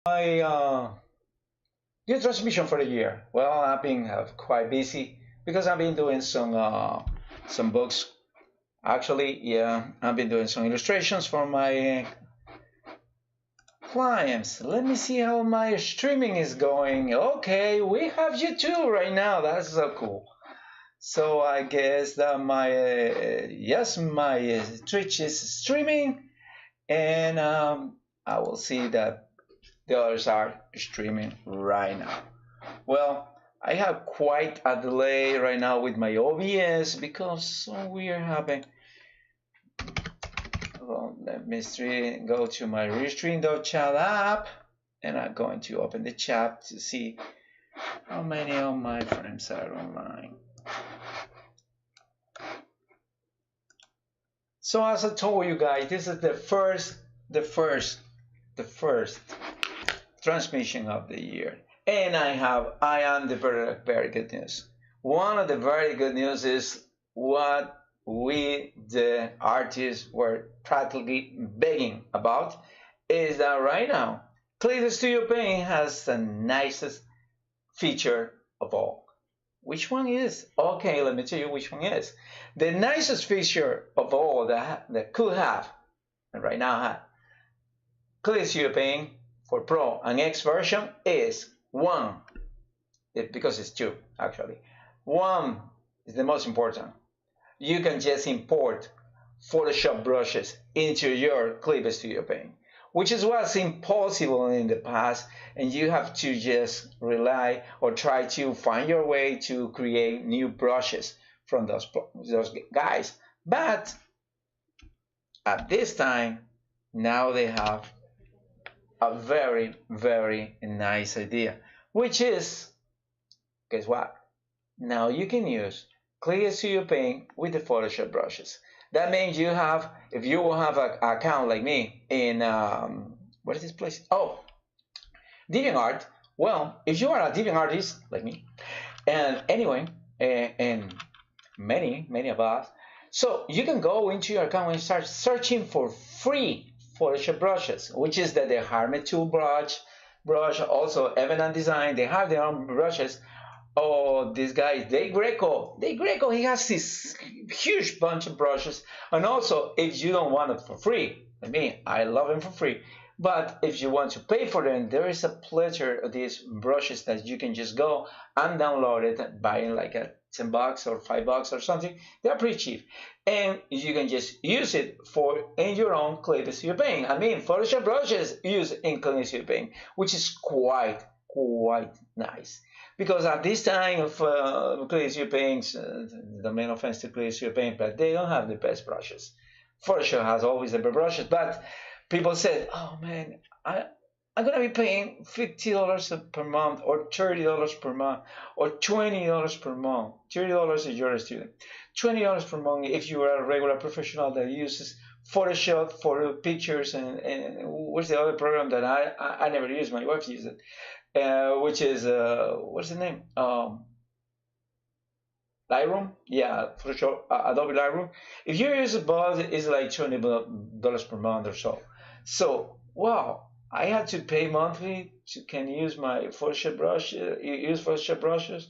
My new transmission for the year. Well, I've been quite busy because I've been doing some books. Actually, yeah, I've been doing some illustrations for my clients. Let me see how my streaming is going. Okay, we have YouTube right now. That's so cool. So I guess that my yes, my Twitch is streaming, and I will see that the others are streaming right now. Well, I have quite a delay right now with my OBS because we are having. Well, let me go to my Restream.chat app, and I'm going to open the chat to see how many of my friends are online. So as I told you guys, this is the first transmission of the year, and I am the very good news. One of the very good news is what we the artists were practically begging about is that right now Clipstudiopaint has the nicest feature of all. Which one is? Okay, let me tell you which one is. The nicest feature of all that could have, and right now have, Clipstudiopaint for Pro and X version is one, because it's two actually. One is the most important. You can just import Photoshop brushes into your Clipstudiopaint, which is what's impossible in the past, and you have to just rely or try to find your way to create new brushes from those guys. But at this time, now they have a very, very nice idea, which is, guess what? Now you can use Clipstudiopaint with the Photoshop brushes. That means you have, if you will have an account like me in, what is this place? Oh, DeviantArt. Well, if you are a Deviant artist like me, and anyway, and many of us, so you can go into your account and start searching for free Photoshop brushes, which is the Harmony Tool brush, also Evan Design. They have their own brushes. Oh, this guy, Dave Greco, he has this huge bunch of brushes. And also, if you don't want it for free, I love them for free. But if you want to pay for them, there is a plethora of these brushes that you can just go and download it, buying like a $10 or $5 or something. They're pretty cheap. And you can just use it in your own Clipstudiopaint. Photoshop brushes used in Clipstudiopaint, which is quite nice. Because at this time of Clipstudiopaint, the main offense to Clipstudiopaint, but they don't have the best brushes. Photoshop has always the best brushes, but people said, "Oh man, I'm gonna be paying $50 per month, or $30 per month, or $20 per month. $30 if you're a student, $20 per month if you are a regular professional that uses Photoshop for pictures and what's the other program that I never use? My wife uses it." Which is what's the name? Lightroom. Yeah, Photoshop, Adobe Lightroom. If you use it, both, it's like $20 per month or so. So wow, I had to pay monthly to can use my Photoshop brush, use Photoshop brushes.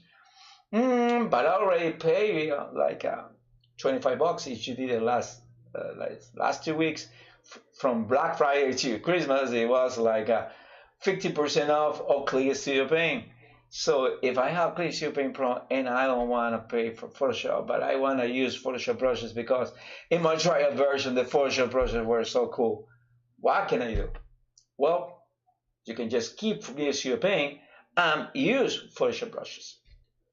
But I already pay like $25 if you did it last 2 weeks from Black Friday to Christmas. It was like 50% off of Clipstudiopaint. So if I have Clipstudiopaint Pro and I don't want to pay for Photoshop, but I want to use Photoshop brushes because in my trial version the Photoshop brushes were so cool, what can I do? Well, you can just keep Clipstudiopaint and use Photoshop brushes.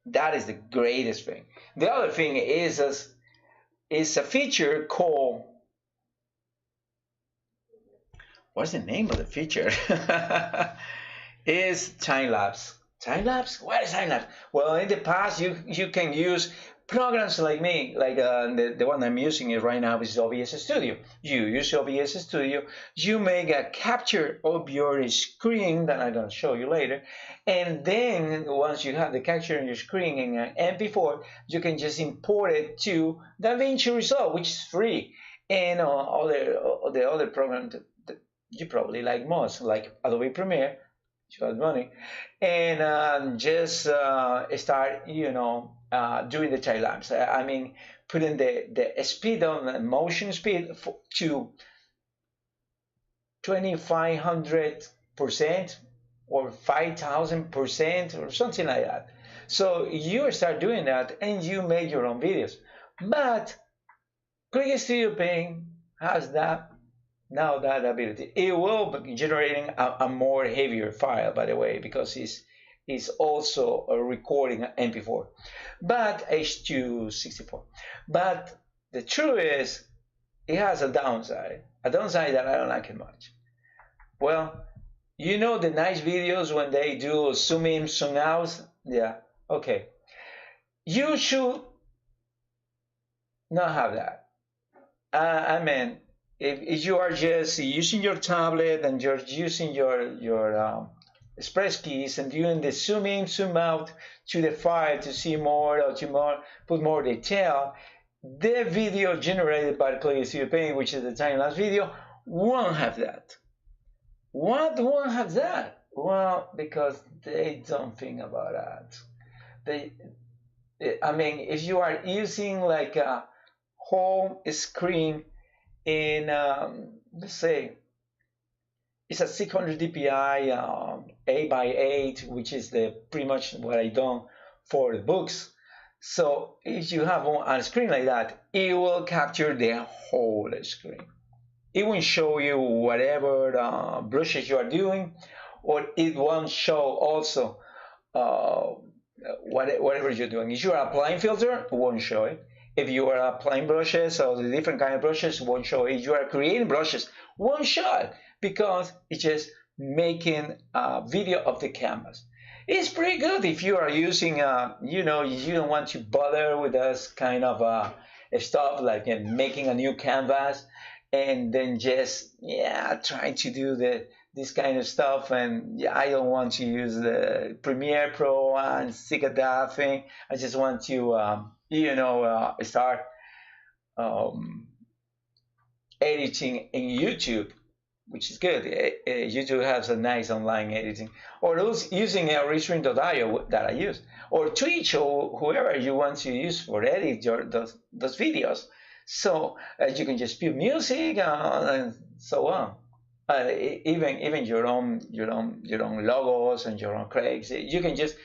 That is the greatest thing. The other thing is a feature called, what's the name of the feature? Is time lapse. Time lapse? What is time lapse? Well, in the past, you can use programs like me, like the one I'm using it right now is OBS Studio. You use OBS Studio, you make a capture of your screen that I'm going to show you later, and then once you have the capture on your screen in an MP4, you can just import it to DaVinci Resolve, which is free, and the other programs that you probably like most, like Adobe Premiere, you got money, and just start, doing the time lapse. I mean, putting the speed on the motion speed to 2,500% or 5,000% or something like that. So you start doing that and you make your own videos. But Clipstudiopaint has that ability. It will be generating a more heavier file, by the way, because it's also recording MP4, but H264. But the truth is, it has a downside that I don't like it much. Well, the nice videos when they do zoom in, zoom out? Yeah, okay. You should not have that. I mean, if you are just using your tablet and you're using your express keys and doing the zoom in, zoom out to the file to see more or to put more detail, the video generated by Clipstudiopaint, which is the time-lapse video, won't have that. Why won't have that? Well, because they don't think about that. I mean, if you are using like a whole screen in, let's say, it's a 600 dpi 8x8, which is pretty much what I done for the books. So if you have a screen like that, it will capture the whole screen. It won't show you whatever brushes you are doing, or it won't show also whatever you're doing. If you are applying filter, it won't show it. If you are applying brushes or the different kind of brushes, it won't show it. If you are creating brushes, it won't show it, because it's just making a video of the canvas. It's pretty good if you are using, you don't want to bother with this kind of stuff like making a new canvas and then just trying to do this kind of stuff, and I don't want to use the Premiere Pro and stick at that thing. I just want to start editing in YouTube, which is good. YouTube has a nice online editing, or using Illustrator.io that I use, or Twitch, or whoever you want to use for edit those videos. So you can just put music and so on. Even your own logos and your own clicks. You can just.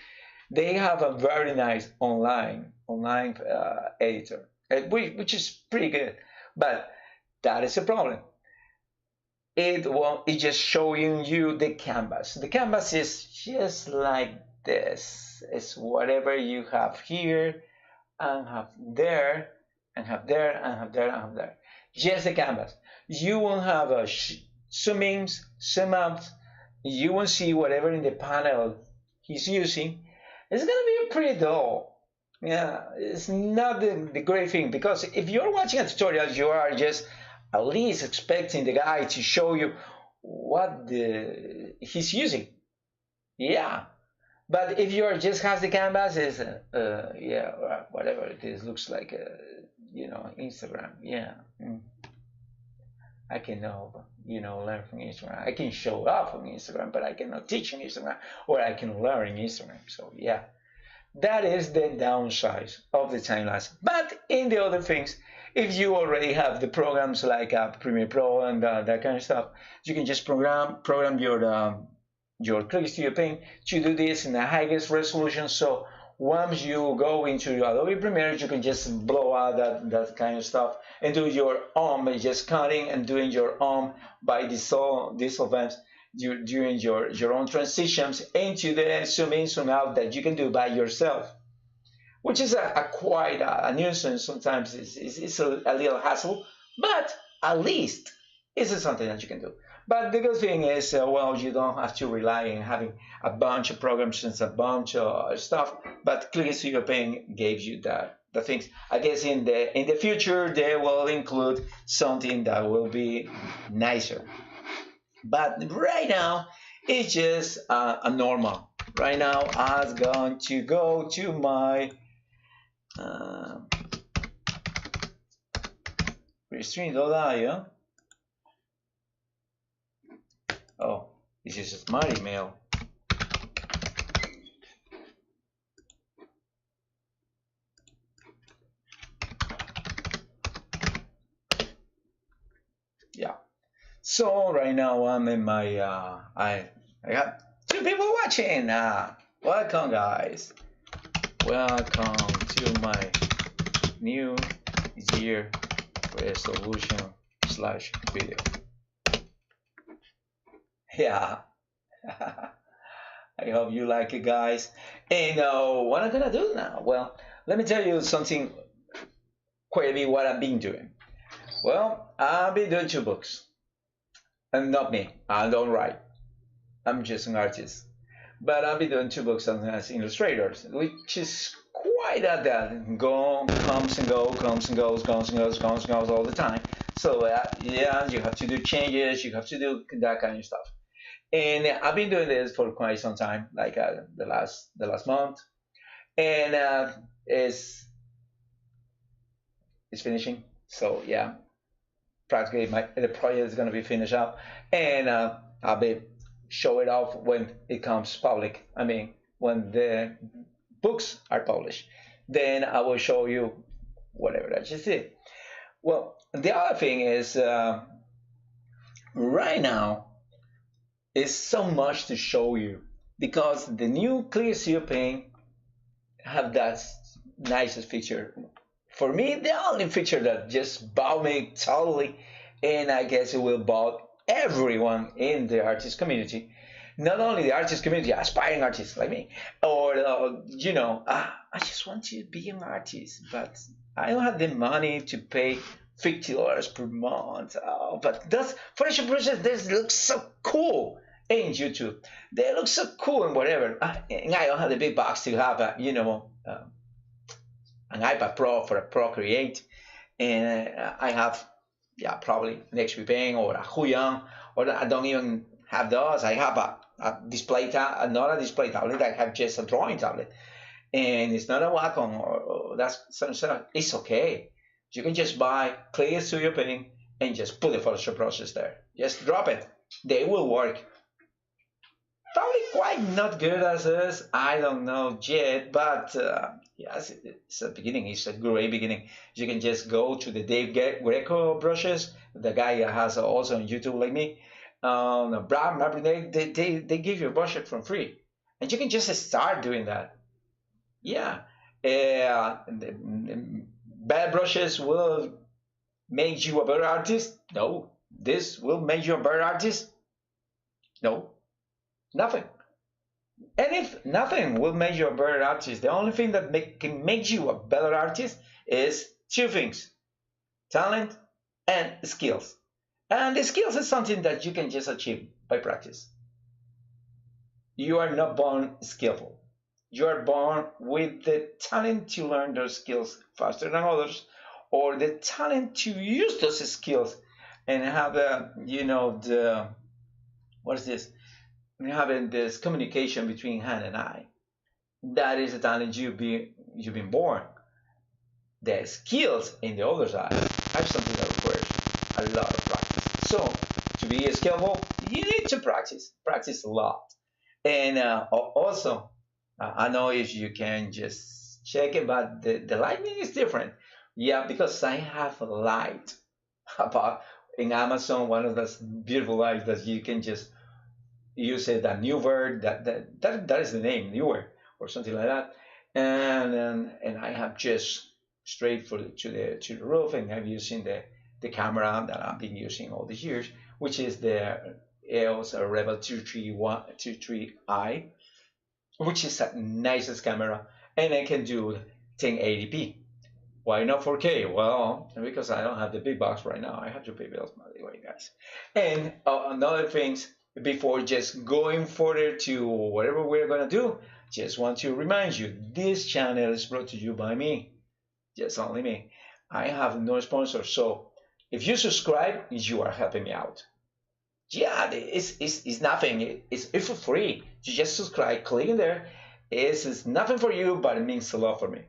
They have a very nice online editor, which is pretty good. But that is a problem. It's just showing you the canvas. The canvas is just like this. It's whatever you have here and have there and have there and have there and have there. Just the canvas. You won't have a zoom ins, zoom outs. You won't see whatever in the panel he's using. It's gonna be pretty dull. Yeah, it's not the great thing, because if you're watching a tutorial, you are just at least expecting the guy to show you what he's using. Yeah, but if you just has the canvas, is whatever it is, looks like Instagram. Yeah, I can learn from Instagram. I can show up on Instagram, but I cannot teach on Instagram, or I can learn in Instagram. So yeah, that is the downside of the time lapse. But in the other things, if you already have the programs like Premiere Pro and that kind of stuff, you can just program your Clipstudiopaint to do this in the highest resolution. So once you go into Adobe Premiere, you can just blow out that kind of stuff and do your own, just cutting and doing your own by dissolve events during your own transitions into the zoom in, zoom out that you can do by yourself, which is quite a nuisance. Sometimes it's a little hassle, but at least it's something that you can do. But the good thing is, you don't have to rely on having a bunch of programs and a bunch of stuff. But Clipstudiopaint gives you the things. I guess in the future they will include something that will be nicer. But right now it's just a normal. Right now I'm going to go to my Restream.io. Oh, this is a smart email. Yeah. So right now I'm in my I got two people watching. Welcome guys. Welcome to my New Year resolution slash video. Yeah. I hope you like it, guys. And what I'm gonna do now? Well, let me tell you something quickly what I've been doing. Well, I've been doing two books. And not me. I don't write. I'm just an artist. But I've been doing two books as illustrators, which is quite at that. Comes and goes, comes and goes, comes and goes, comes and goes all the time. So yeah, you have to do changes, you have to do that kind of stuff. And I've been doing this for quite some time, like the last month, and it's finishing. So yeah, practically the project is going to be finished up, and I'll be show it off when it comes public. I mean, when the books are published, then I will show you whatever that you see. Well, the other thing is right now is so much to show you because the new Clipstudiopaint have that nicest feature. For me, the only feature that just bowed me totally, and I guess it will bow everyone in the artist community. Not only the artist community, aspiring artists like me, or I just want to be an artist, but I don't have the money to pay $50 per month. Oh, but those Photoshop brushes, this looks so cool in YouTube. They look so cool and whatever. And I don't have the big box to have an iPad Pro for a Procreate, and I have probably an HP Pen or a Huion, or I don't even have those. I have a display tablet, not a display tablet. I have just a drawing tablet, and it's not a Wacom or that's it's okay. You can just buy Clipstudiopaint and just put the Photoshop process there. Just drop it. They will work. Probably quite not good as is. I don't know yet, but yes, it's a beginning. It's a great beginning. You can just go to the Dave Greco brushes. The guy has also on YouTube like me. They give you a brush from free, and you can just start doing that. Yeah, bad brushes will make you a better artist. No, this will make you a better artist. No, nothing. And if nothing will make you a better artist, the only thing that can make you a better artist is two things: talent and skills. And the skills is something that you can just achieve by practice. You are not born skillful. You are born with the talent to learn those skills faster than others, or the talent to use those skills and have what is this? Having this communication between hand and eye. That is the talent you've been born. The skills in the other side are something that requires a lot of practice. So to be skillful, you need to practice a lot. And also, I know if you can just check it, but the lighting is different. Yeah, because I have a light about in Amazon, one of those beautiful lights that you can just use it, a new word that is the name, newer or something like that, and I have just straight to the roof, and I'm using the camera that I've been using all these years, which is the EOS Rebel 23i, which is the nicest camera, and I can do 1080p. Why not 4K? Well, because I don't have the big box right now. I have to pay bills, by the way, guys. And another things, before just going further to whatever we're going to do, just want to remind you, this channel is brought to you by me. Just only me. I have no sponsor. So if you subscribe, you are helping me out. Yeah, it's nothing. It's for free. You just subscribe, click in there. It's nothing for you, but it means a lot for me.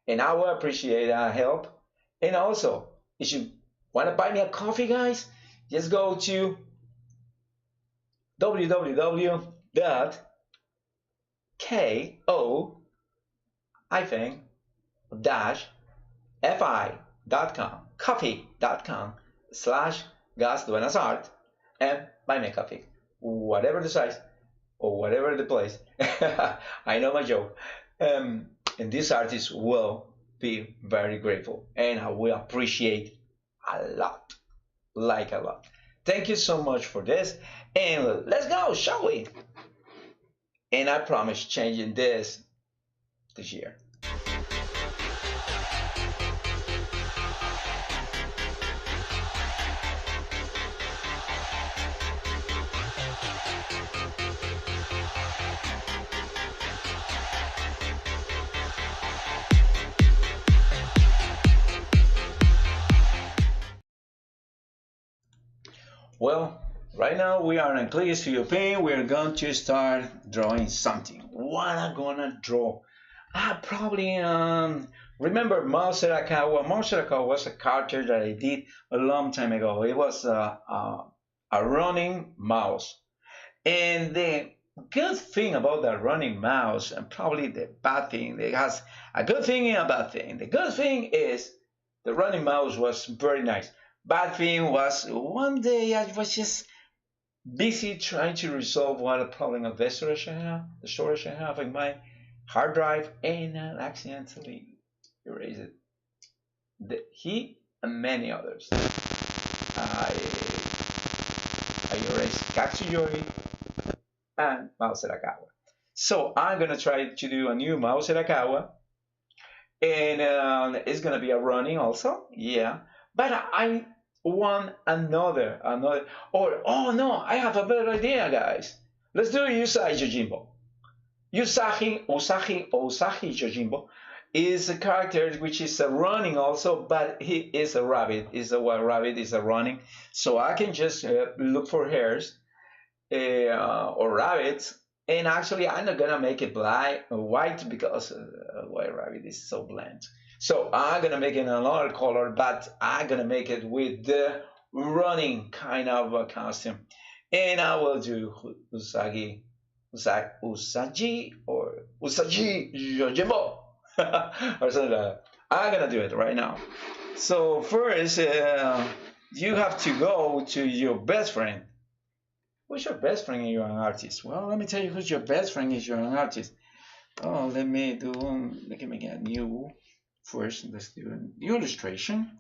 And I will appreciate help. And also, if you want to buy me a coffee, guys, just go to www.ko-fi.com, coffee.com/ Gus doing his art, and my makeup fig. Whatever the size or whatever the place. I know my joke. And this artist will be very grateful and I will appreciate a lot, like a lot. Thank you so much for this. And let's go, shall we? And I promise changing this year. Well, right now we are in Clipstudiopaint. We're going to start drawing something. What am I gonna draw? I probably remember Mao Serakawa. Mao Serakawa was a character that I did a long time ago. It was a running mouse. And the good thing about that running mouse, and probably the bad thing, it has a good thing and a bad thing. The good thing is the running mouse was very nice. Bad thing was one day I was just busy trying to resolve one problem of the storage I have in my hard drive, and I accidentally erased it. He and many others. I erased Katsuyoshi and Mao Serakawa. So I'm gonna try to do a new Mao Serakawa, and it's gonna be a running also, yeah. But I want another. Or oh no, I have a better idea, guys. Let's do Usagi Yojimbo. Usagi Yojimbo is a character which is a running also, but he is a rabbit. Is a wild rabbit. Is a running. So I can just look for hares or rabbits. And actually, I'm not gonna make it black or white because white rabbit is so bland. So I'm gonna make it another color, but I'm gonna make it with the running kind of a costume. And I will do Usagi Yojimbo or something like that. I'm gonna do it right now. So first, you have to go to your best friend. Who's your best friend and you're an artist? Well, let me tell you who's your best friend if you're an artist. Oh, let me make a new. First, let's do a new illustration.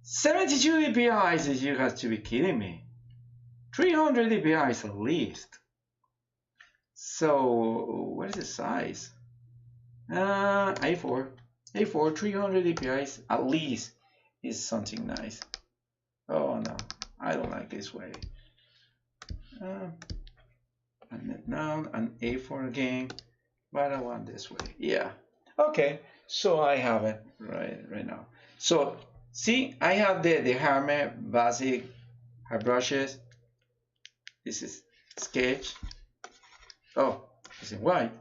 72 dpi, you have to be kidding me. 300 dpi at least. So, what is the size? A4. A4, 300 dpi at least is something nice. Oh no, I don't like this way. And now an A4 again, but I want this way. Yeah. Okay. So I have it right now. So see, I have the hammer basic hard brushes. This is sketch. Oh, it's in white.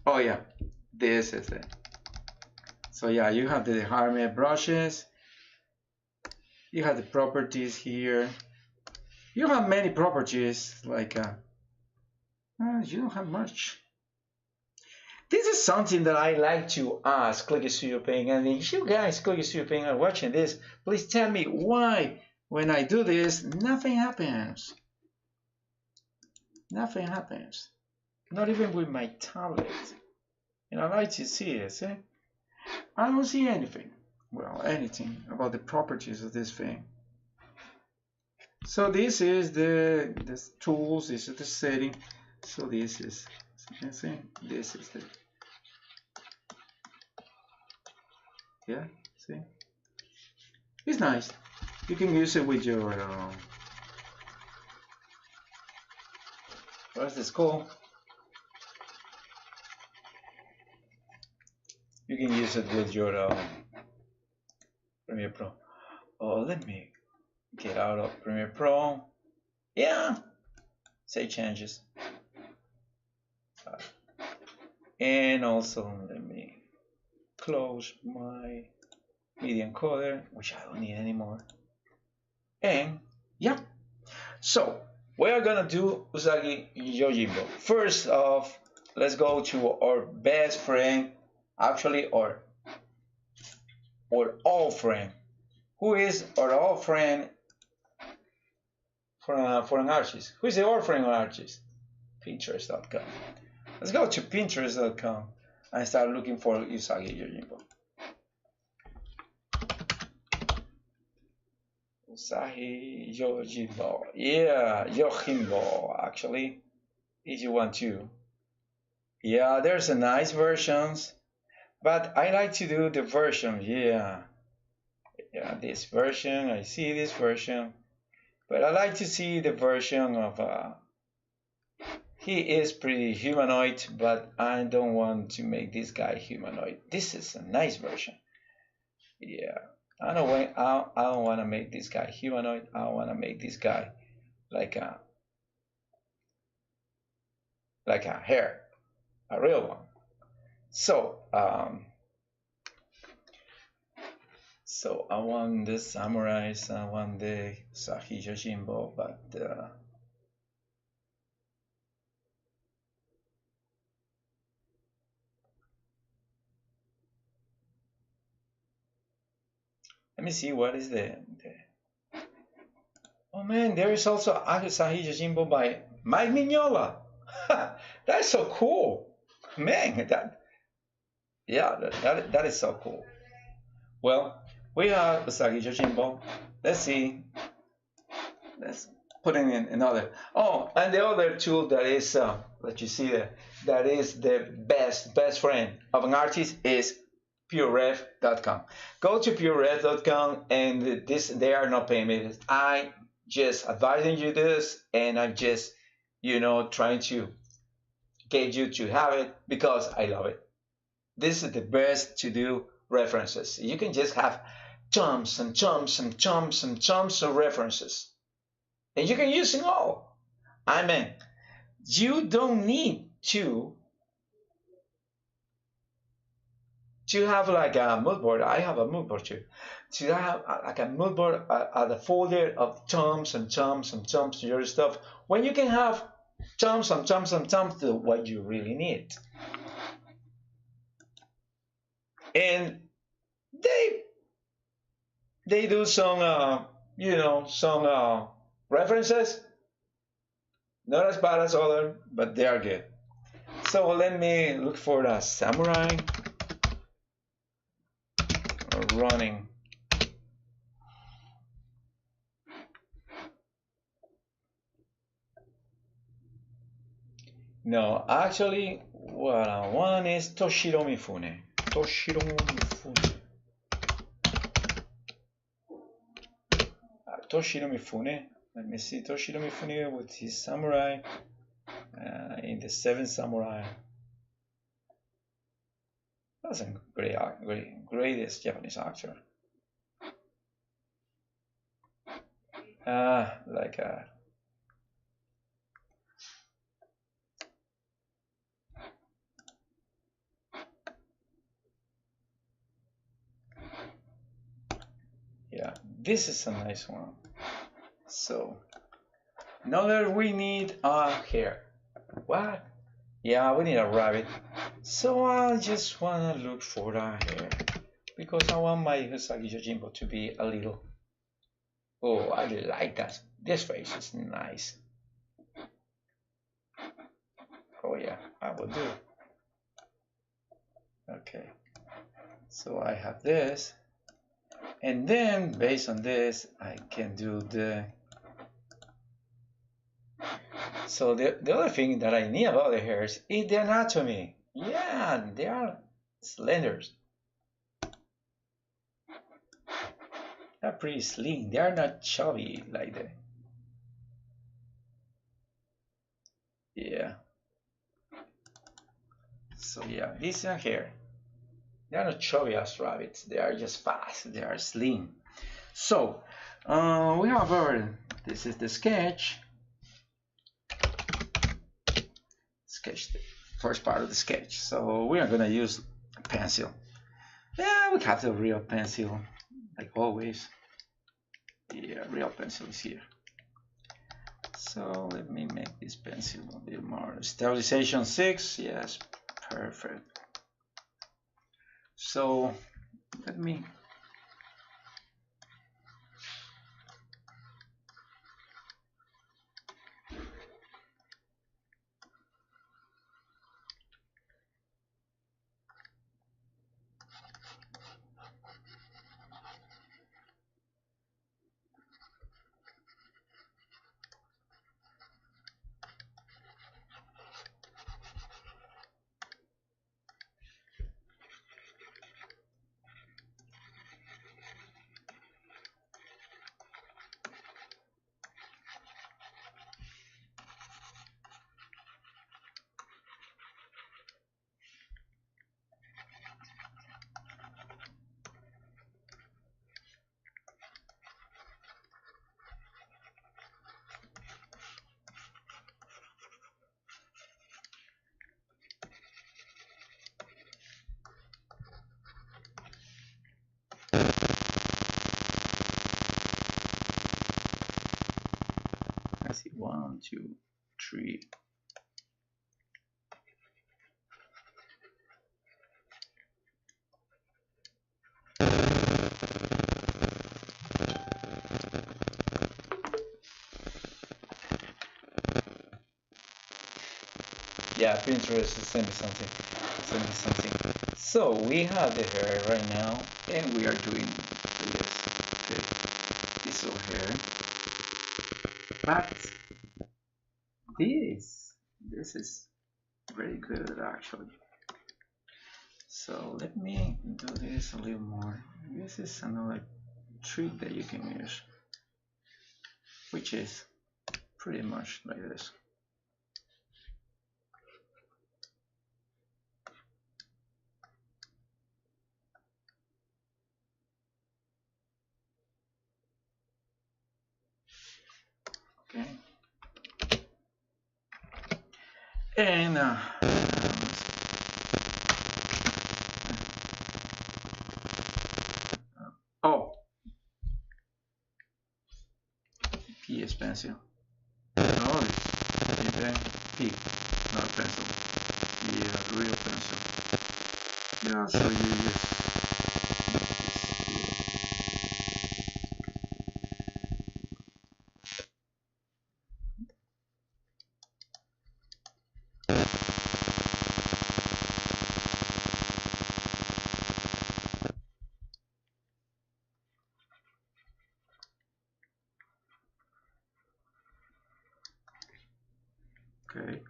Oh yeah, this is it. So yeah, you have the hammer brushes. You have the properties here. You have many properties, like you don't have much. This is something that I like to ask Clipstudiopaint, and if you guys Clipstudiopaint are watching this, please tell me why when I do this, nothing happens. Nothing happens. Not even with my tablet. And I like to see it, see? I don't see anything. Well, anything about the properties of this thing. So this is the tools, this is the setting. So this is, see, this is the, yeah, see? It's nice. You can use it with your, what's this called? You can use it with your Premiere Pro. Oh, let me get out of Premiere Pro. Yeah, save changes. And also let me close my media encoder, which I don't need anymore. And yeah, so we are gonna do Usagi Yojimbo. First off, let's go to our best friend, actually our old friend. Who is our old friend for an artist? Who is the old friend of an artist? Pinterest.com. Let's go to Pinterest.com and start looking for Usagi Yojimbo. Usagi Yojimbo. Yeah, Yojimbo, actually, if you want to. Yeah, there's a nice versions, but I like to do the version, yeah, this version, I see this version, but I like to see the version of, he is pretty humanoid, but I don't want to make this guy humanoid. This is a nice version. Yeah, I don't want to make this guy humanoid. I want to make this guy like a hair, a real one. So so I want the samurais, I want the Usagi Yojimbo, but let me see what is the oh man, there is also Usagi Yojimbo by Mike Mignola. That's so cool, man. That is so cool. Well, we have Usagi Yojimbo. Let's see. Let's put in another. Oh, and the other tool that is that you see there, that is the best friend of an artist is pureref.com. Go to pureref.com, and they are not paying me. I just advising you this, and I'm just trying to get you to have it because I love it. This is the best to do references. You can just have chunks and chunks and chunks and chunks of references, and you can use them all. I mean, you don't need to have like a mood board. I have a mood board too. To have like a mood board, a folder of chunks and chunks and chunks to your stuff, when you can have chunks and chunks and chunks to what you really need. And they do some some references, not as bad as other, but they are good. So let me look for the samurai running. No, actually, what I want is Toshiro Mifune. Toshiro Mifune. Toshiro Mifune. Let me see Toshiro Mifune with his samurai in the Seven Samurai. That's a greatest Japanese actor. Like a yeah, this is a nice one. So now that we need a hair. What? Yeah, we need a rabbit. So I just wanna look for a hair because I want my Usagi Yojimbo to be a little. Oh, I like that. This face is nice. Oh yeah, I will do. Okay. So I have this. And then based on this, I can do the. So the other thing that I need about the hairs is the anatomy. Yeah, they are slender. They're pretty slim. They are not chubby like that. Yeah. So yeah, these are here. They are not chubby as rabbits. They are just fast. They are slim. So we have our. This is the sketch. Sketch, the first part of the sketch. So we are gonna use a pencil. Yeah, we have the real pencil, like always. Yeah, real pencil is here. So let me make this pencil a bit more. Stabilization 6, yes, perfect. So let me see 1, 2, 3. Yeah, Pinterest send me something. Send me something. So we have the hair right now, and we are doing this. Okay, this little hair. But this is very good actually. So let me do this a little more. This is another trick that you can use, which is pretty much like this. Okay. And oh, PS pencil. No, it's P, not a pencil. Yeah, real pencil. Yeah, so you just okay.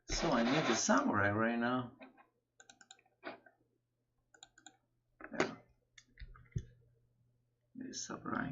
So I need the samurai right now. Yeah. The samurai.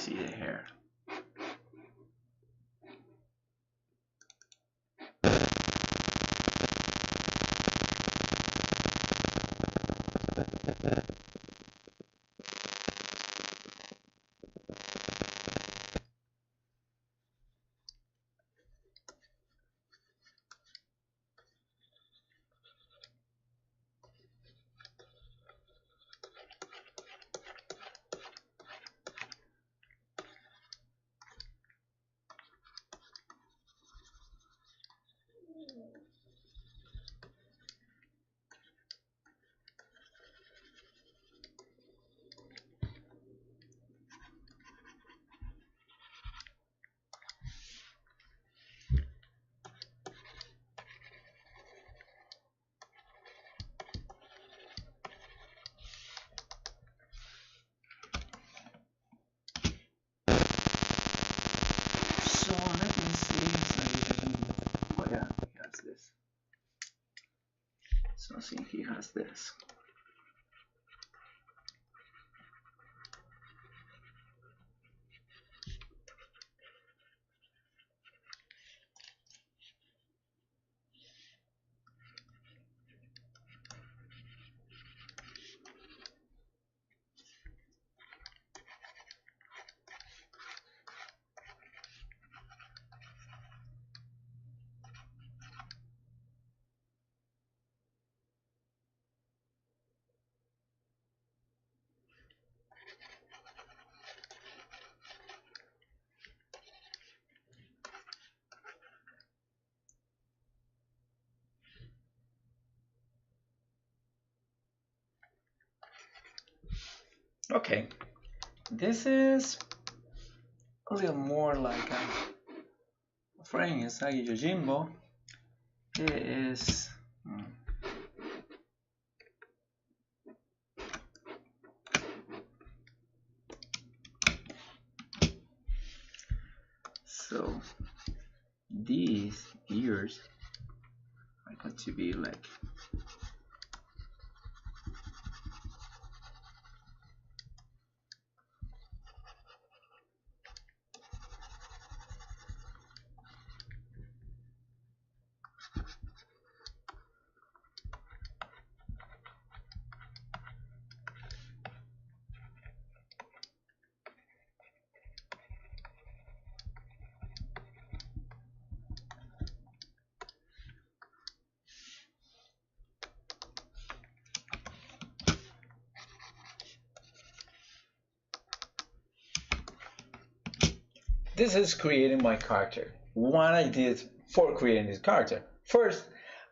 see the hair. So let me see. Oh yeah, he has this. So I think he has this. Okay, this is a little more like a friend Usagi Yojimbo. It is so these ears are going to be like this is creating my character. What I did for creating this character. First,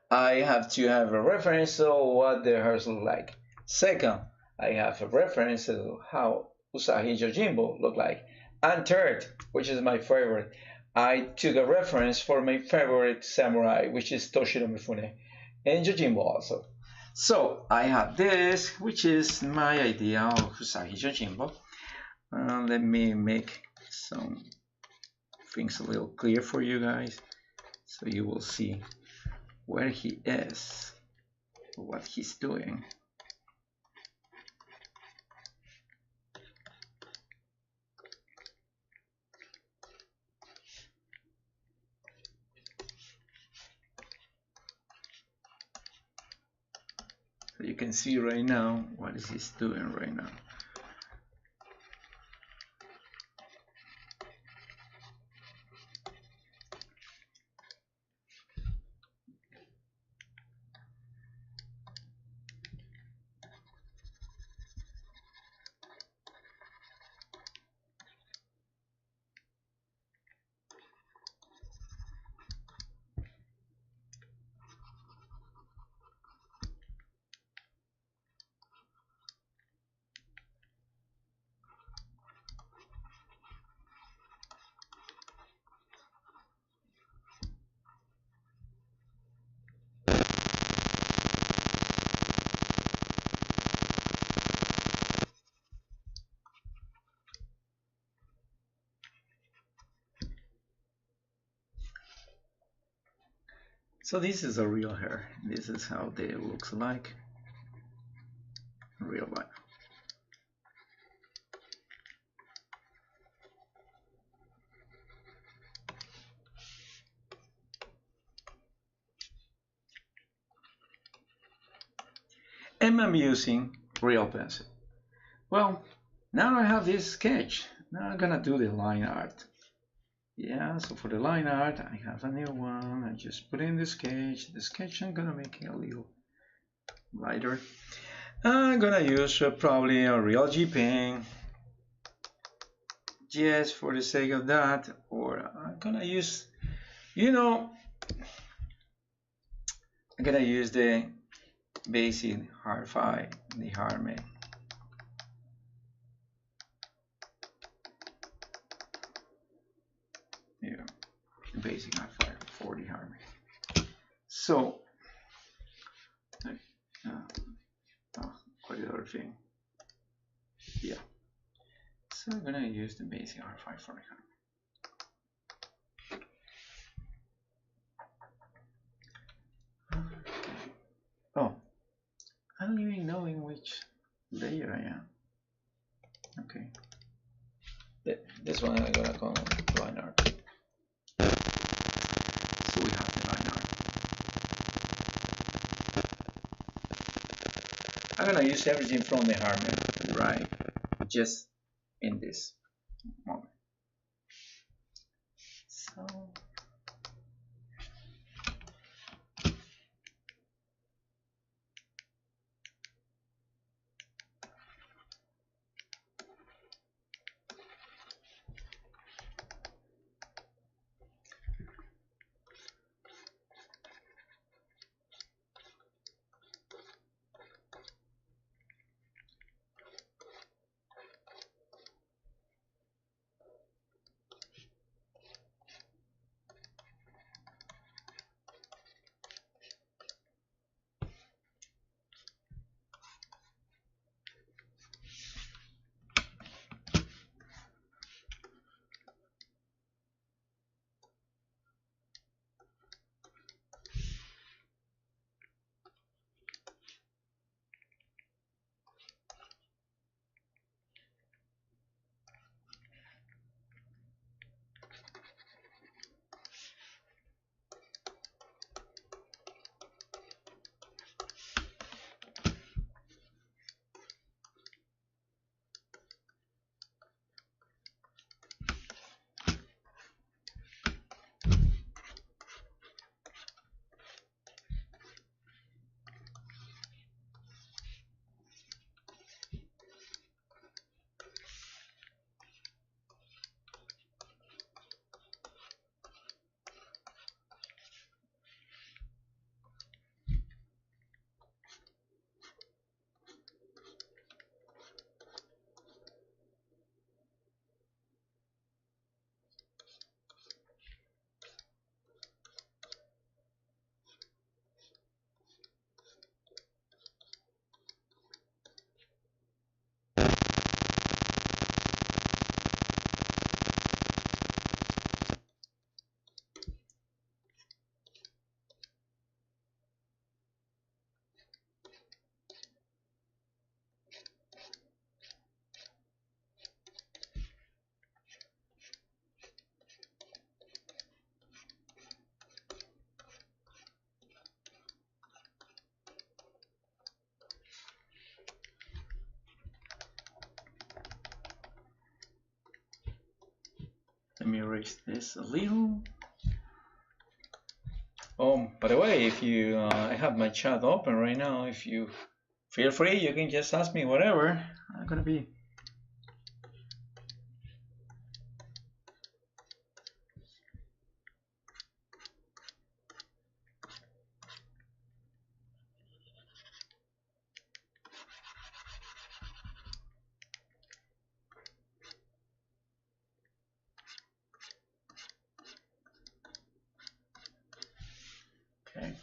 I have to have a reference to what the hairs look like. Second, I have a reference to how Usagi Yojimbo look like. And third, which is my favorite, I took a reference for my favorite samurai, which is Toshiro Mifune, and Yojimbo also. So I have this, which is my idea of Usagi Yojimbo. Let me make some things a little clear for you guys, so you will see where he is, what he's doing. So you can see right now what is he doing right now. So this is a real hair. This is how they looks like in real life. and I'm using real pencil. Well, now I have this sketch. Now I'm gonna do the line art. Yeah, so for the line art, I have a new one. I just put in the sketch. The sketch I'm gonna make it a little lighter. I'm gonna use probably a real G-Pen, just for the sake of that, or I'm gonna use, you know, I'm gonna use the basic hard file, the Harmony. Yeah, the basic hard file for the Harmony. So, corridor thing. Yeah. So I'm gonna use the basic hard file for the Harmony. Oh, I don't even know in which layer I am. Okay. This one I'm gonna call line art. So we have the line art. I'm gonna use everything from the Harmony, right? Just in this moment. So. Let me erase this a little. Oh, by the way, if you, I have my chat open right now. If you feel free, you can just ask me whatever. I'm gonna be. Okay.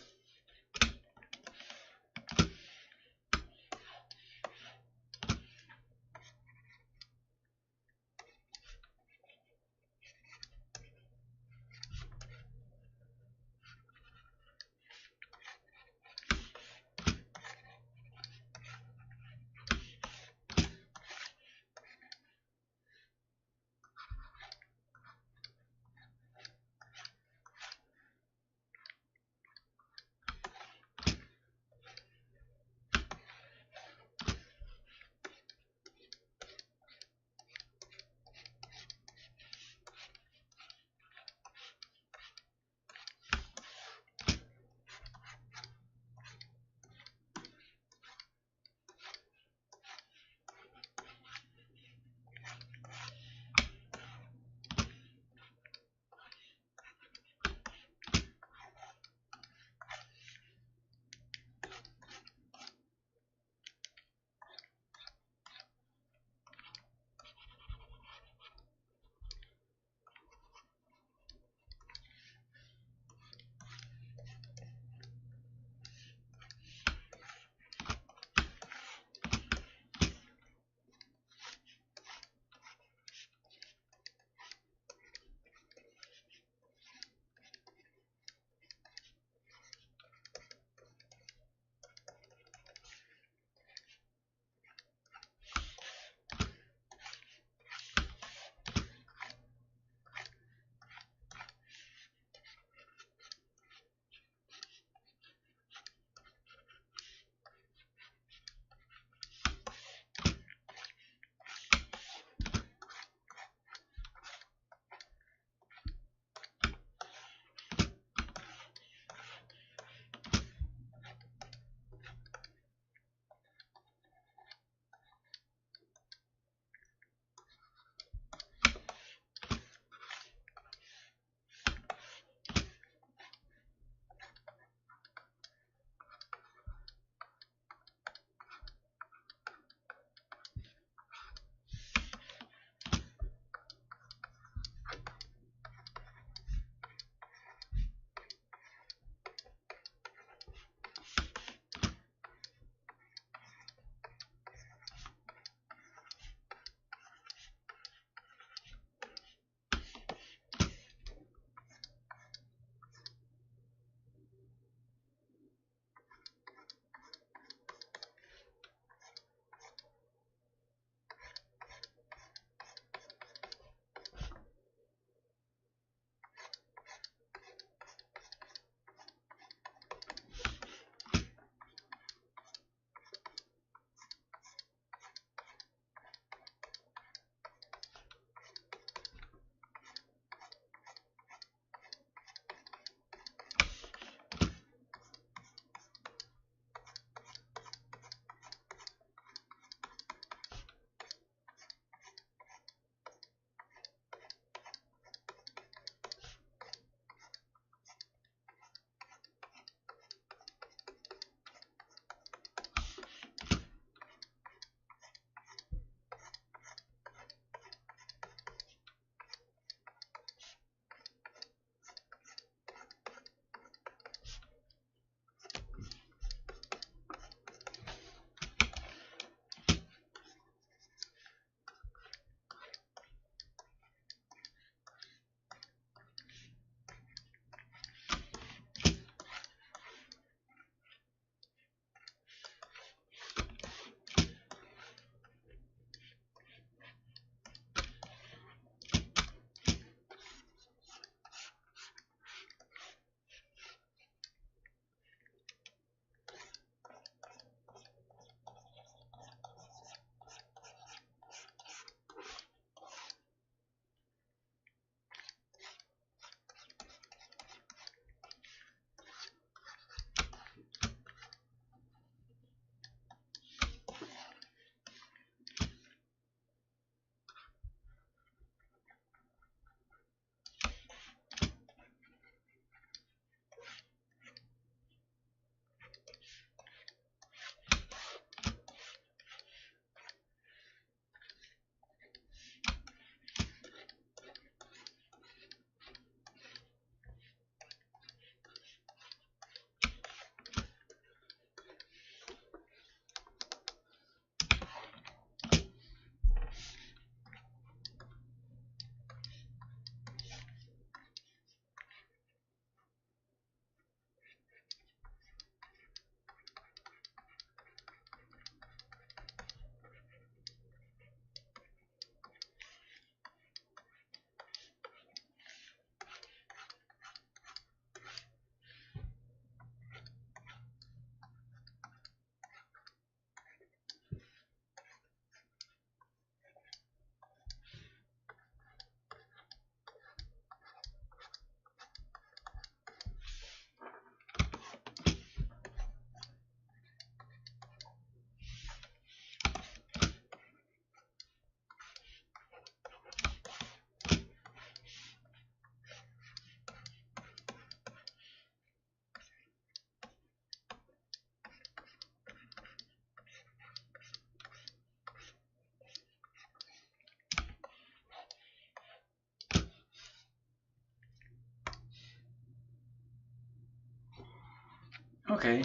Okay,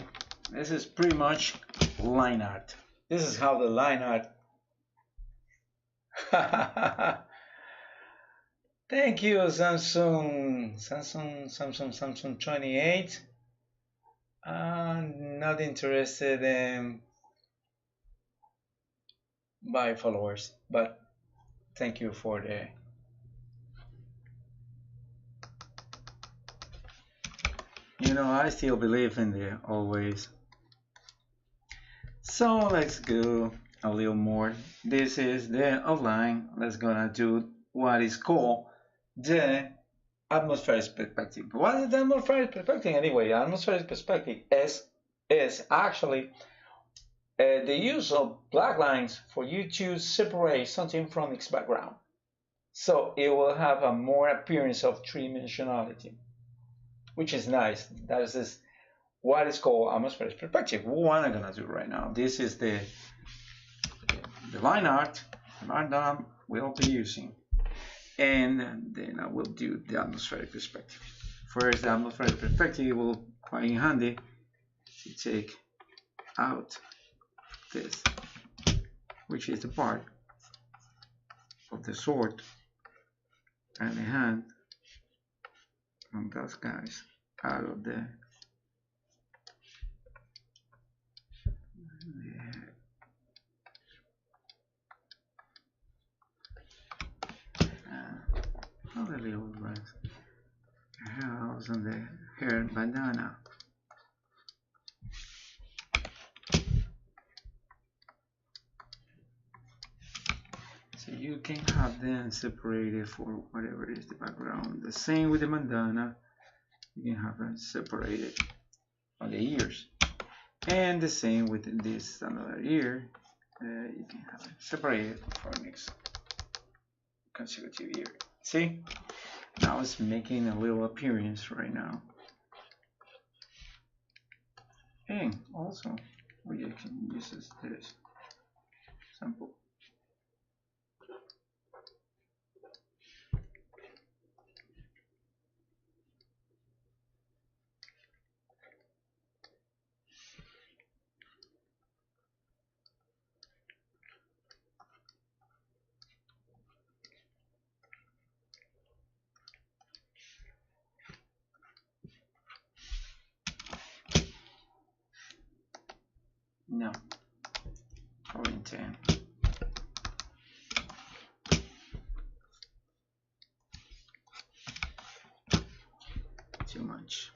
this is pretty much line art. This is how the line art. Thank you, Samsung 28. I'm not interested in buy followers, but thank you for the. You know, I still believe in the always. So let's go a little more. This is the outline. Let's gonna do what is called the atmospheric perspective. What is the atmospheric perspective anyway? Atmospheric perspective is actually the use of black lines for you to separate something from its background. So it will have a more appearance of three-dimensionality, which is nice. That is what is called atmospheric perspective. What I'm gonna do right now. This is the line art that I will be using, and then I will do the atmospheric perspective. First, the atmospheric perspective will quite handy to take out this, which is the part of the sword and the hand and those guys out of the other little ones. House on the hair bandana. So you can have them separated for whatever is the background. The same with the bandana. You can have them separated on the ears. And the same with this another ear. You can have it separated for next consecutive ear. See? Now it's making a little appearance right now. And also, we can use this sample. No, 10. Too much.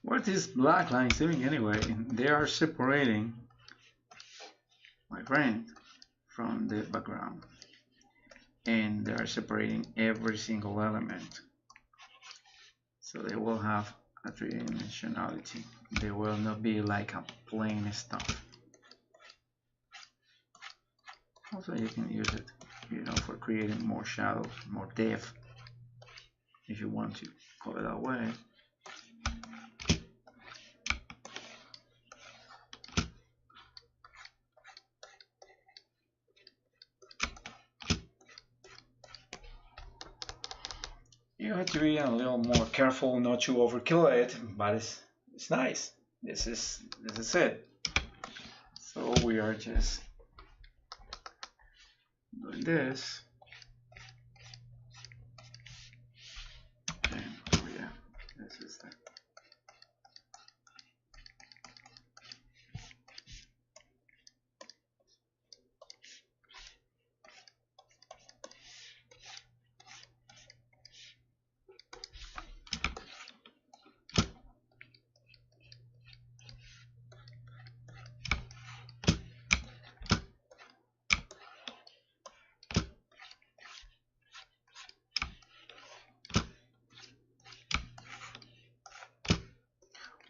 What is black lines doing anyway? They are separating my friend from the background, and they are separating every single element, so they will have a three-dimensionality. They will not be like a plain stuff. Also, you can use it, you know, for creating more shadows, more depth, if you want to call it that way. You have to be a little more careful not to overkill it, but it's nice. This is it. So we are just doing this. And oh yeah, this is that.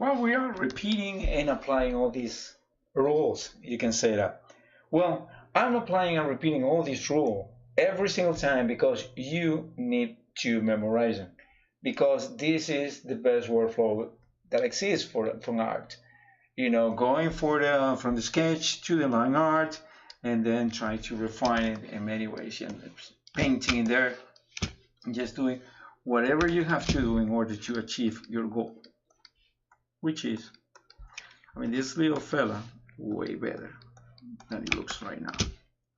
Well, we are repeating and applying all these rules. You can say that. Well, I'm applying and repeating all these rules every single time because you need to memorize them. Because this is the best workflow that exists from art. You know, going from the sketch to the line art, and then trying to refine it in many ways, and painting there, just doing whatever you have to do in order to achieve your goal. Which is, I mean, this little fella, way better than it looks right now,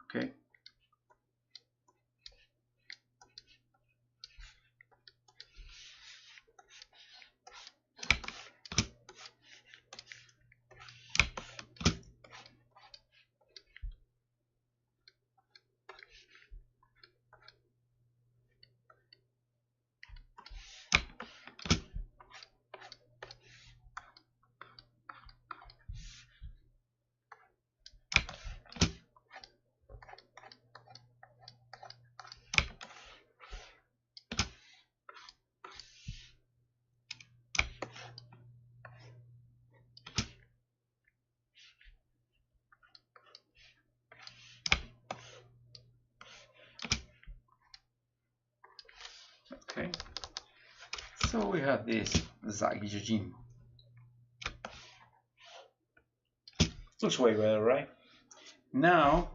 okay? Okay, so we have this Usagi Yojimbo. Looks way better, right? Now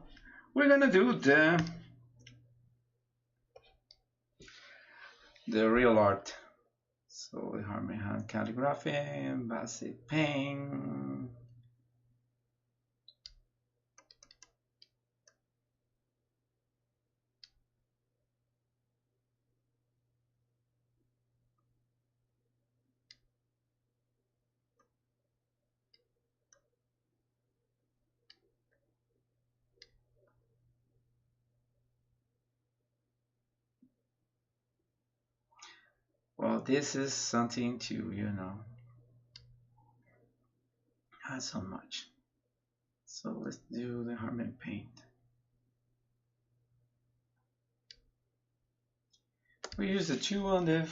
we're gonna do the real art. So we have hand calligraphy, basic paint. Well, this is something to, you know, not so much. So let's do the harmony paint. We use the 2 on the.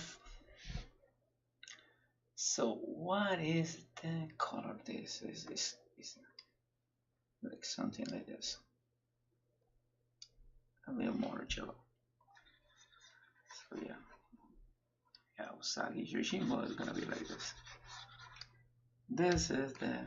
So what is the color of this? Is like something like this. A little more yellow. So yeah. Yeah, Usagi Yojimbo is gonna be like this. This is the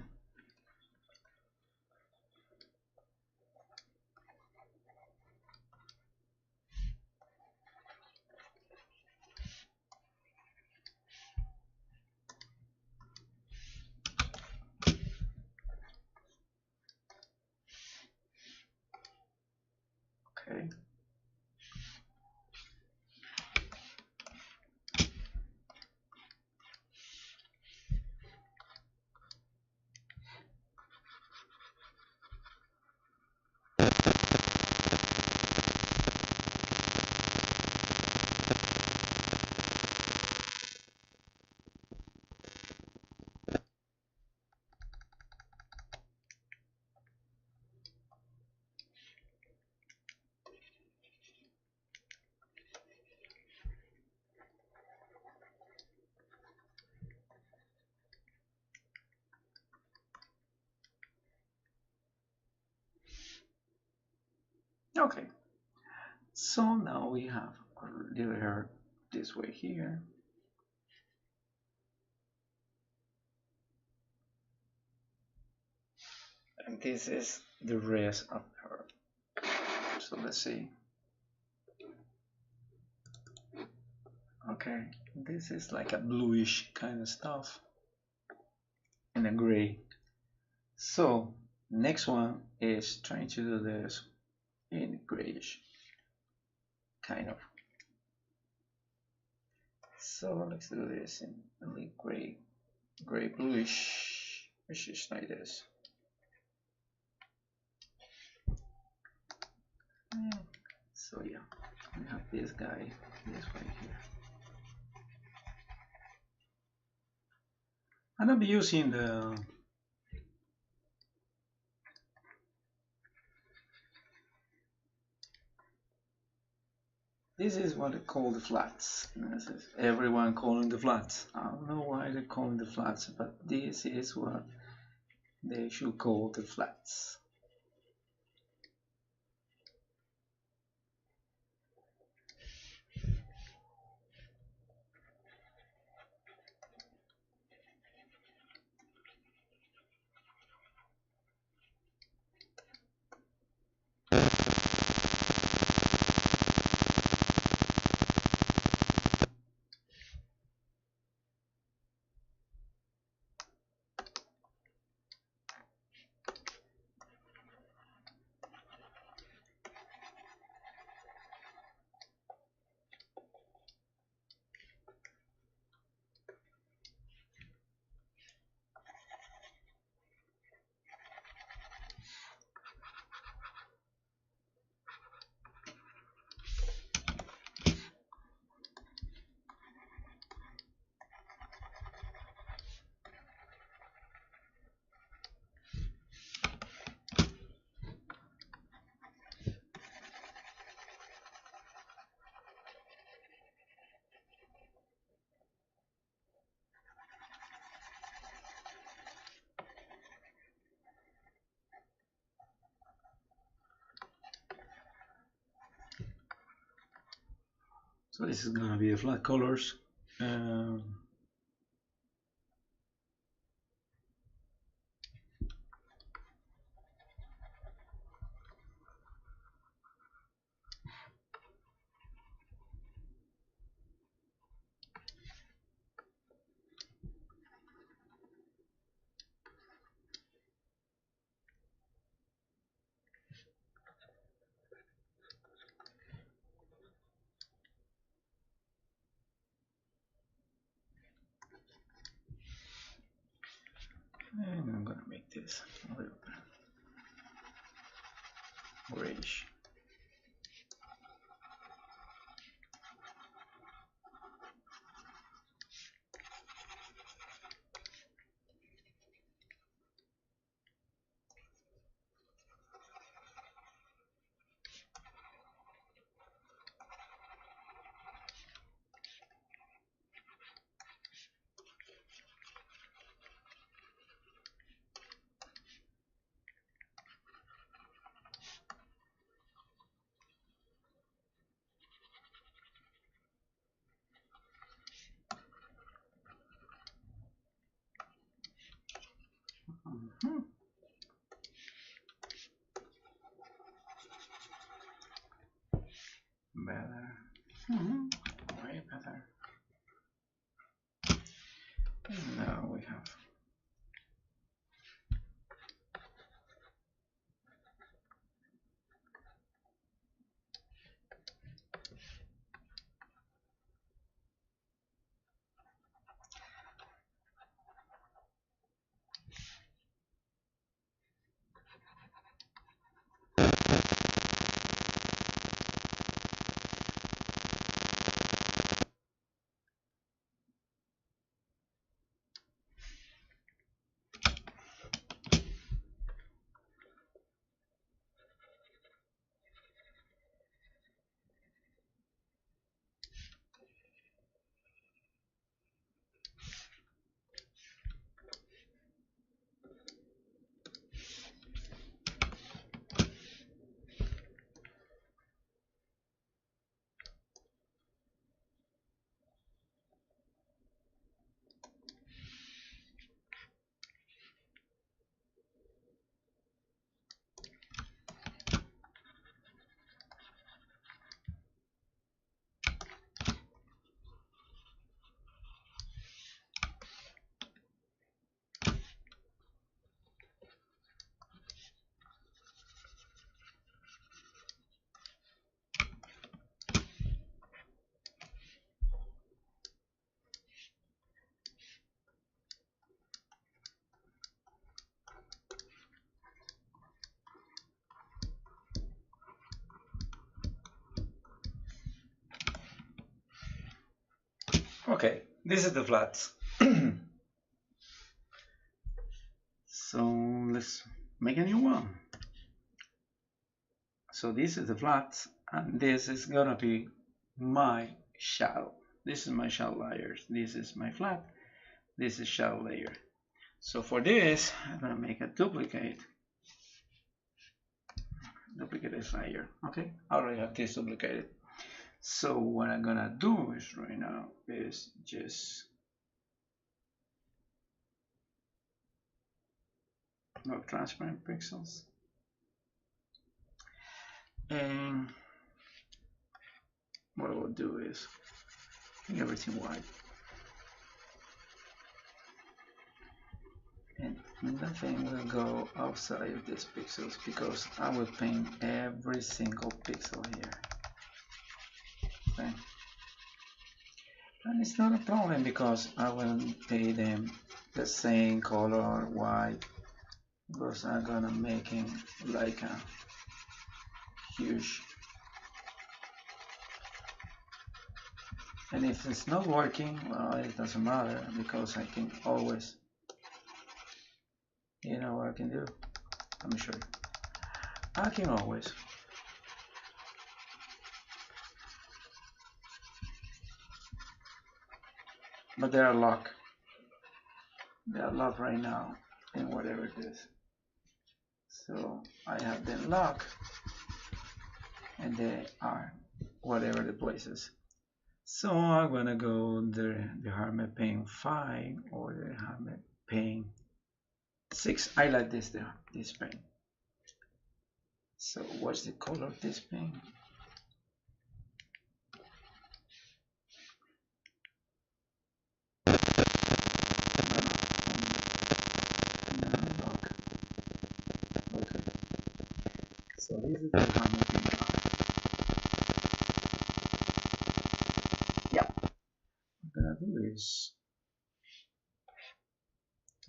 okay. Okay, So now we have a little hair this way here. And this is the rest of her. So let's see. Okay, this is like a bluish kind of stuff and a gray. So next one is trying to do this in grayish kind of. So let's do this in a little gray bluish, which is like this. So yeah, we have this guy this way here. And I'll be using the this is what they call the flats. This is everyone calling the flats. I don't know why they're calling the flats, but this is what they should call the flats. So this is gonna be the flat colors. And I'm gonna make this a little bit grayish. Better. Way better. And now we have Okay, this is the flats. So let's make a new one. So this is the flats, and this is gonna be my shadow. This is my shadow layers. This is my flat. This is shadow layer. So for this, I'm gonna make a duplicate this layer. Okay, I already have this duplicated. So what I'm gonna do is right now is just no transparent pixels, and what I will do is make everything white, and nothing will go outside of these pixels because I will paint every single pixel here. Okay. And it's not a problem because I will paint them the same color white, because I'm gonna make it like a huge. And if it's not working, well, it doesn't matter because I can always, you know what I can do? Let me show you. I can always but they are locked. They are locked right now in whatever it is. So I have them locked, and they are whatever the places. So I'm gonna go the Harmony Paint 5 or the Harmony Paint 6. I like this paint. So what's the color of this paint? Okay. So this is the Harmony Paint 5. Yeah. What I'm gonna do is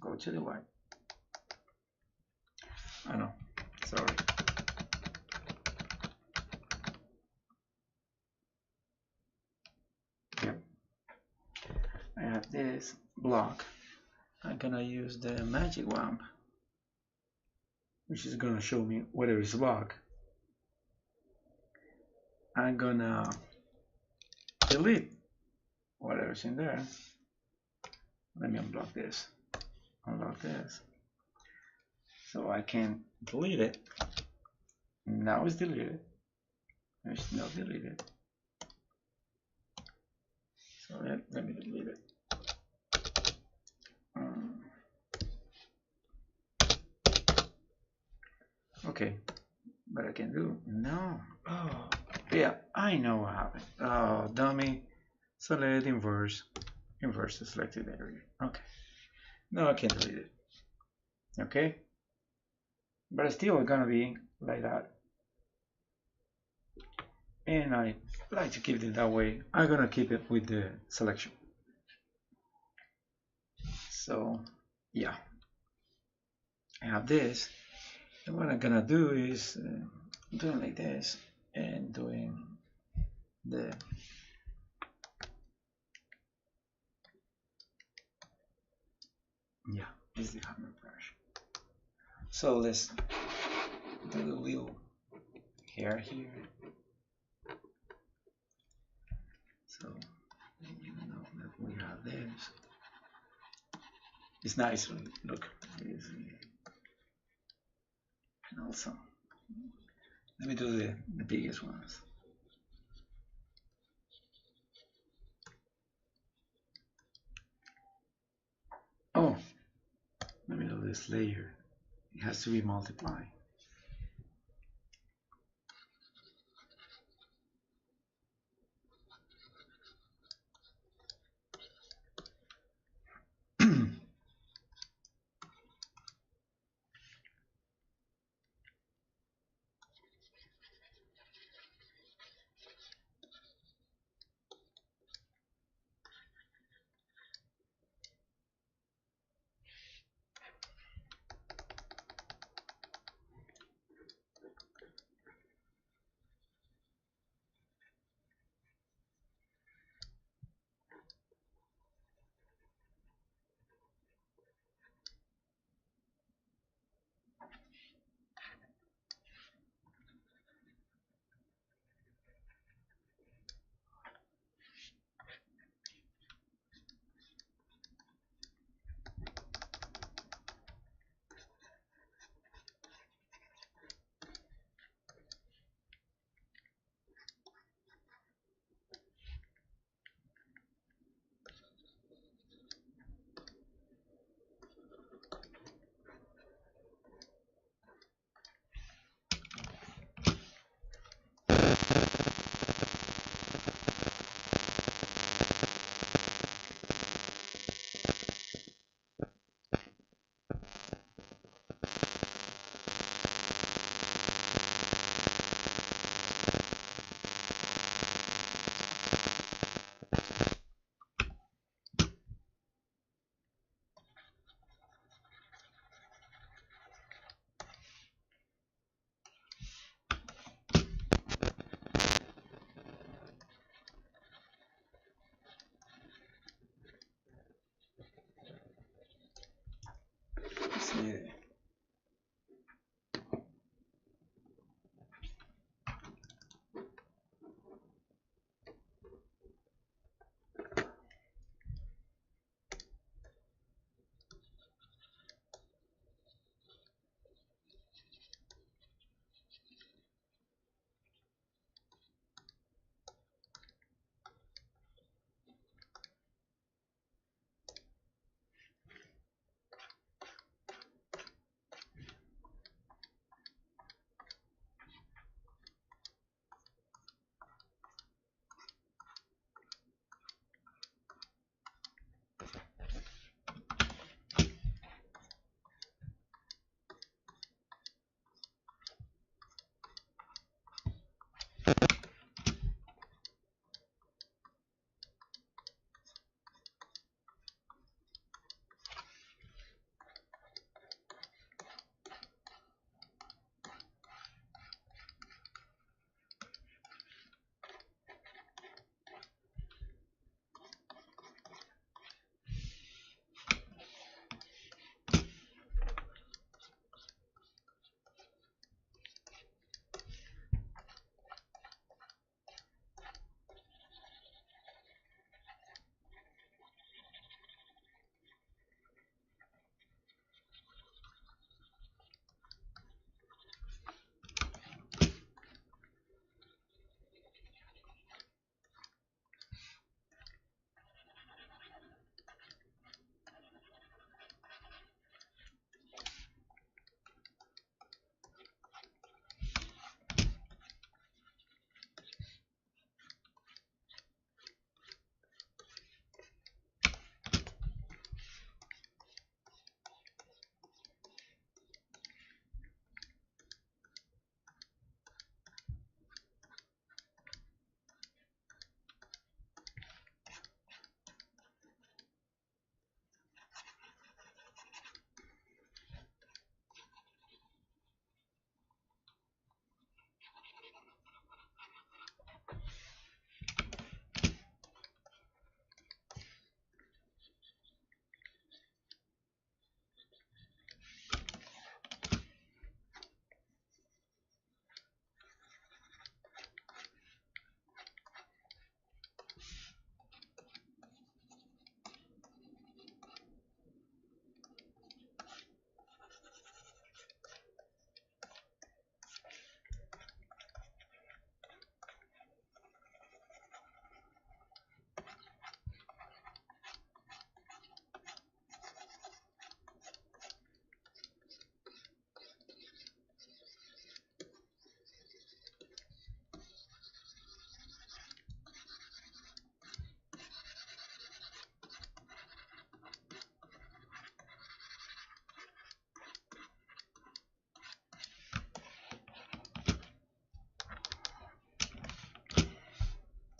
go to the white. I know, sorry. Yep. I have this block. I'm gonna use the magic lamp, which is gonna show me whether it's blocked. I'm gonna delete whatever's in there. Let me unblock this. Unlock this. So I can delete it. Now it's deleted. It's not deleted. So let me delete it. Okay, but I can do no. Oh, yeah, I know what happened. Oh, dummy. Select inverse the selected area. Okay, now I can delete it. Okay, but it's still gonna be like that, and I like to keep it that way. I'm gonna keep it with the selection. So yeah, I have this, and what I'm gonna do is doing like this and doing the yeah, this is the hammer brush. So let's do the little hair here. So you know that we have this. It's nice. Look, and also let me do the biggest ones. Oh, let me do this layer. It has to be multiplied.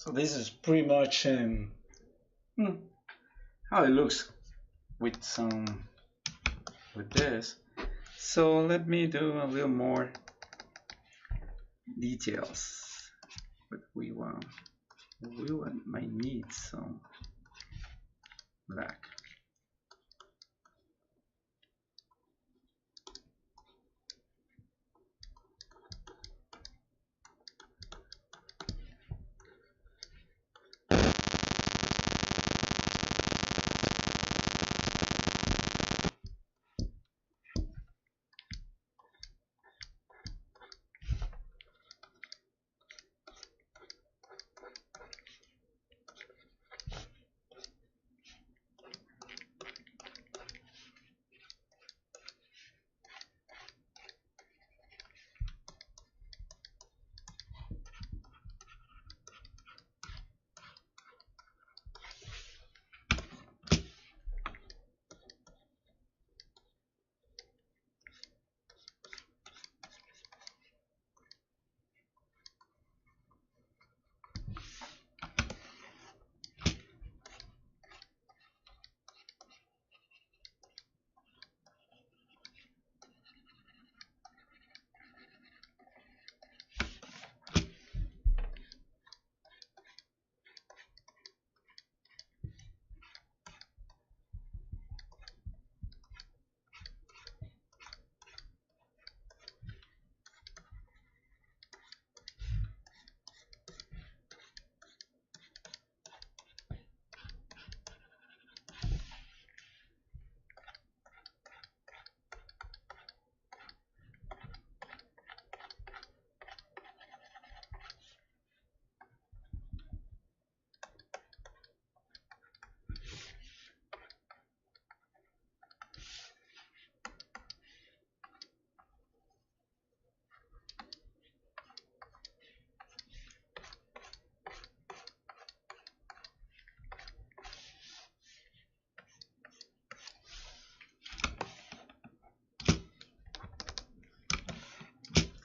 So this is pretty much how it looks with this. So let me do a little more details. But we might need some black.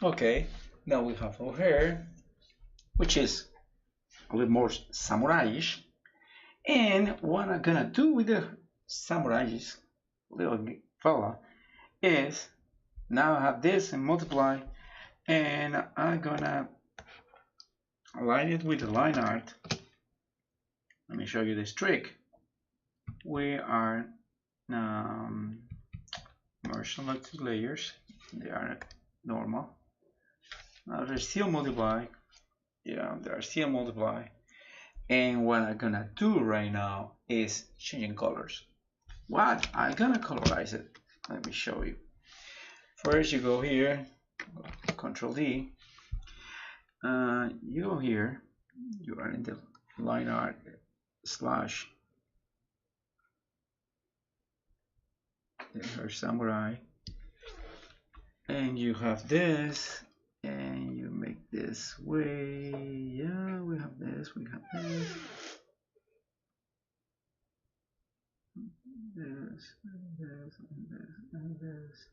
Okay, now we have our hair, which is a little more samurai-ish. And what I'm gonna do with the samurai-ish little fella is now I have this and multiply, and I'm gonna align it with the line art. Let me show you this trick. We are merge selected layers. They are normal. Now they're still multiply. Yeah, they are still multiply. And what I'm gonna do right now is changing colors. What? I'm gonna colorize it. Let me show you. First you go here, Control D. You go here, you are in the line art slash her samurai, and you have this, and you make this way. Yeah, we have this, we have this, this, and this, and this, and this.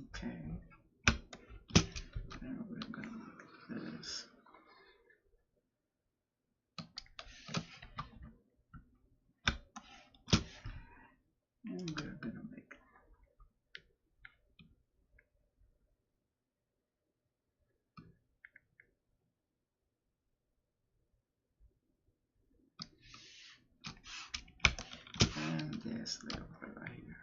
Okay, and we're gonna make this. And we're gonna make and this little fella here.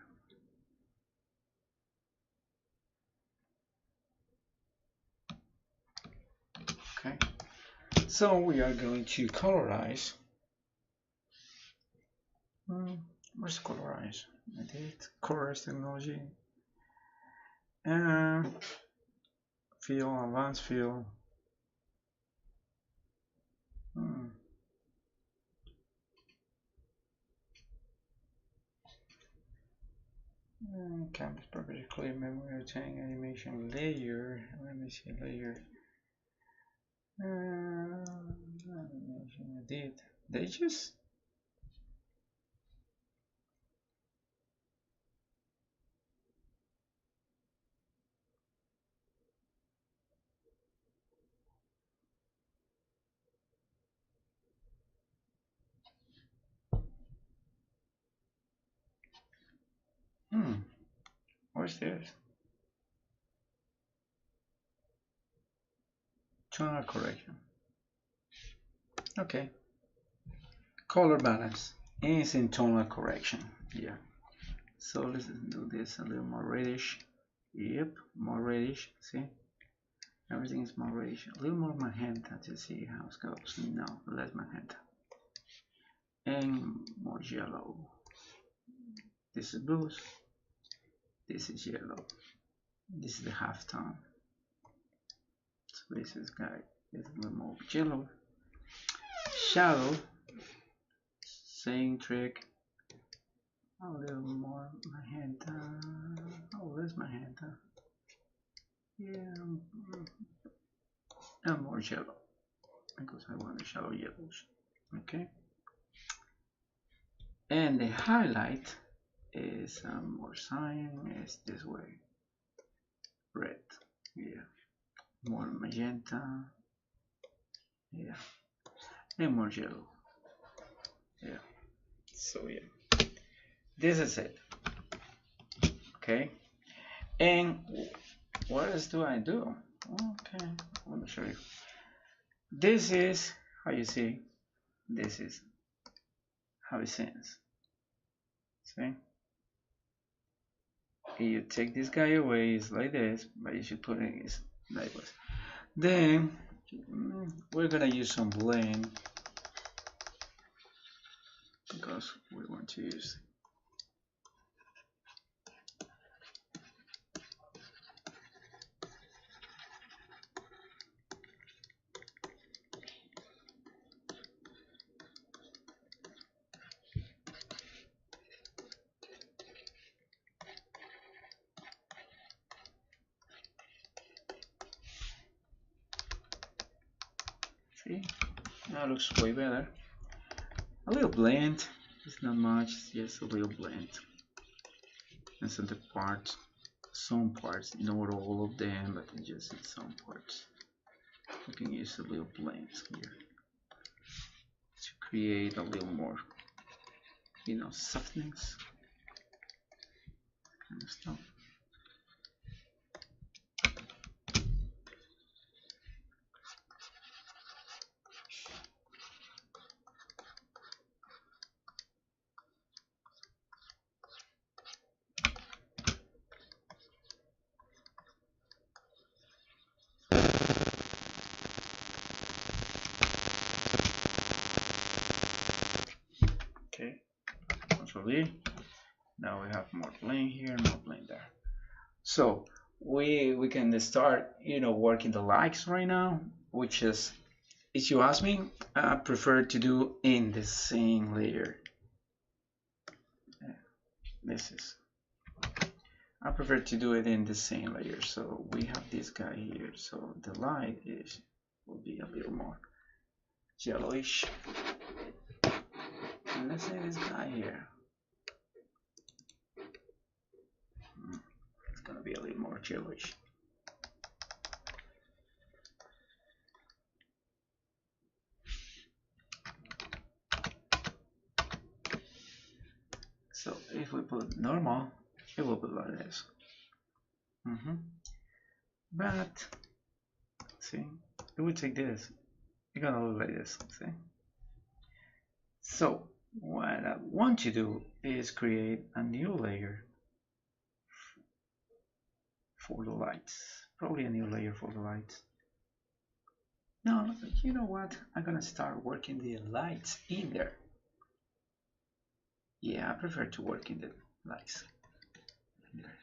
Okay, so we are going to colorize. Where's colorize? I did colorize technology. Fill, advanced fill. Canvas property, clear memory, retain animation layer. Let me see layer. Animation edit. They just What's this? Tonal correction. Okay. Color balance is in tonal correction. Yeah. So let's do this a little more reddish. Yep, more reddish. See? Everything is more reddish. A little more magenta to see how it goes. No, less magenta. And more yellow. This is blue. This is yellow. This is the half tone. So this is guy is a little more yellow. Shadow. Same trick. A little more magenta. Oh, there's magenta. Yeah. And more yellow. Because I want the shallow yellows. Okay. And the highlight is more cyan, is this way. Red. Yeah. More magenta. Yeah. And more yellow. Yeah. So yeah. This is it. Okay. And what else do I do? Okay. Let me show you. This is how you see. This is how it seems. See? You take this guy away, it's like this, but you should put it like this. Then we're gonna use some blend because we want to use see, now it looks way better. A little blend, it's not much, it's just a little blend. And so the parts, some parts, not all of them, but just in some parts. We can use a little blend here to create a little more, you know, softness kind of stuff. Okay, control-E. Now we have more blend here, more blend there. So we can start, you know, working the lights right now, which is, if you ask me, I prefer to do in the same layer. This is, I prefer to do it in the same layer. So we have this guy here. So the light will be a little more yellowish. And let's say this guy here. It's gonna be a little more yellowish. So if we put normal, it will be like this. But see, if we take this, it's gonna look like this. See. So what I want to do is create a new layer for the lights. Probably a new layer for the lights. No, you know what? I'm gonna start working the lights in there. Yeah, I prefer to work in the lights in there.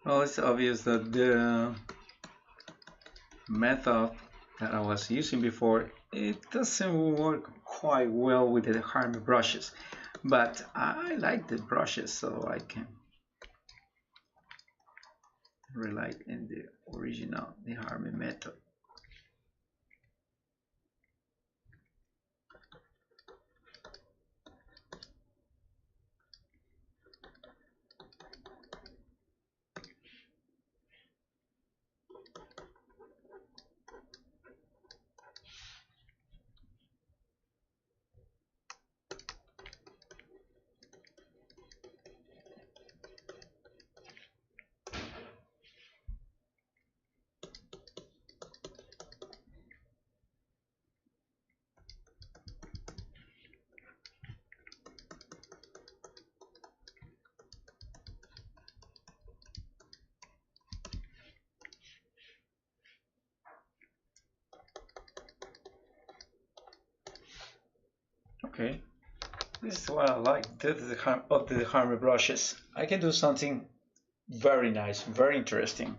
Well, it's obvious that the method that I was using before, it doesn't work quite well with the Harmy brushes, but I like the brushes, so I can rely in the original, the Harmy method. Okay, this is what I like. This is the Harmy brushes. I can do something very nice, very interesting.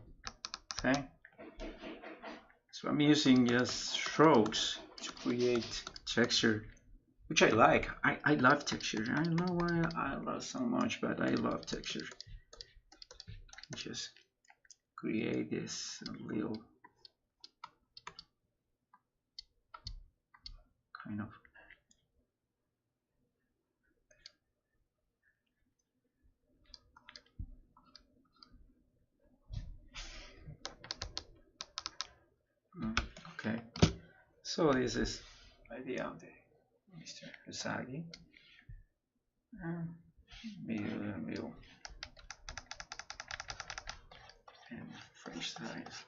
Okay, so I'm using just strokes to create texture, which I like. I love texture. I don't know why I love so much, but I love texture. Just create this little kind of. Okay, so this is idea of the Mr. Usagi. Middle and French size.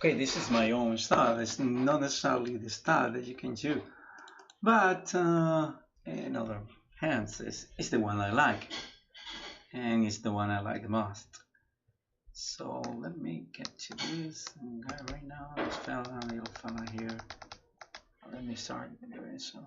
Okay, this is my own style. It's not necessarily the style that you can do, but in other hands, it's the one I like, and it's the one I like the most. So let me get to this guy right now. This fella, little fella here. Let me start doing so.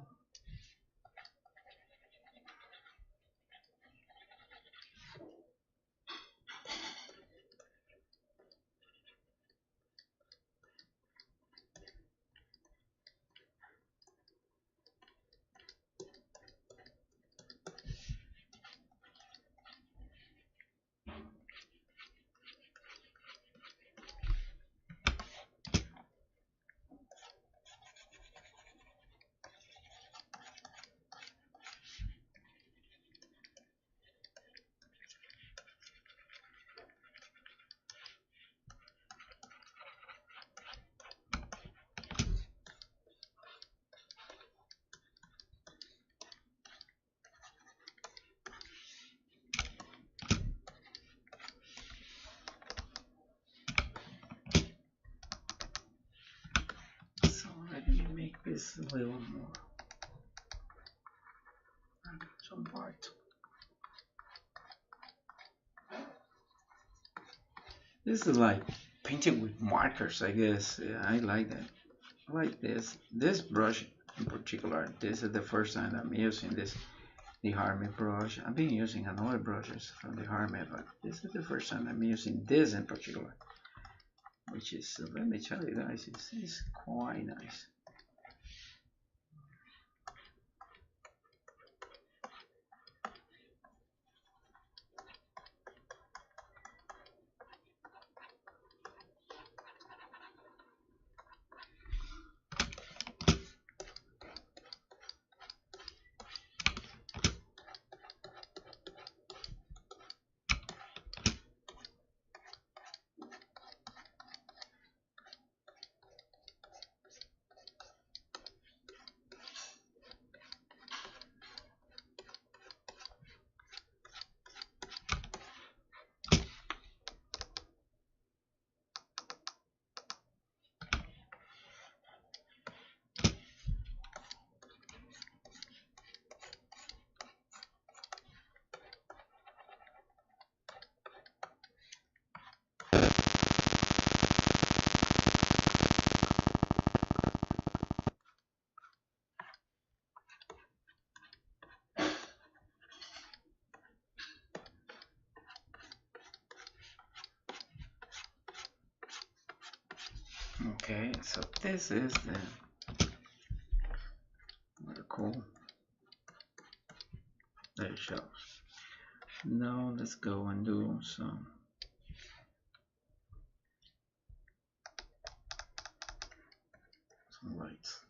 So let me make this a little more. Some part. This is like painting with markers, I guess. Yeah, I like that. I like this. This brush in particular. This is the first time I'm using this, the Harmony brush. I've been using another brushes from the Harmony, but this is the first time I'm using this in particular. Which is, let me tell you guys, it's quite nice. Okay, so this is the vertical that it shows. Now let's go and do some lights.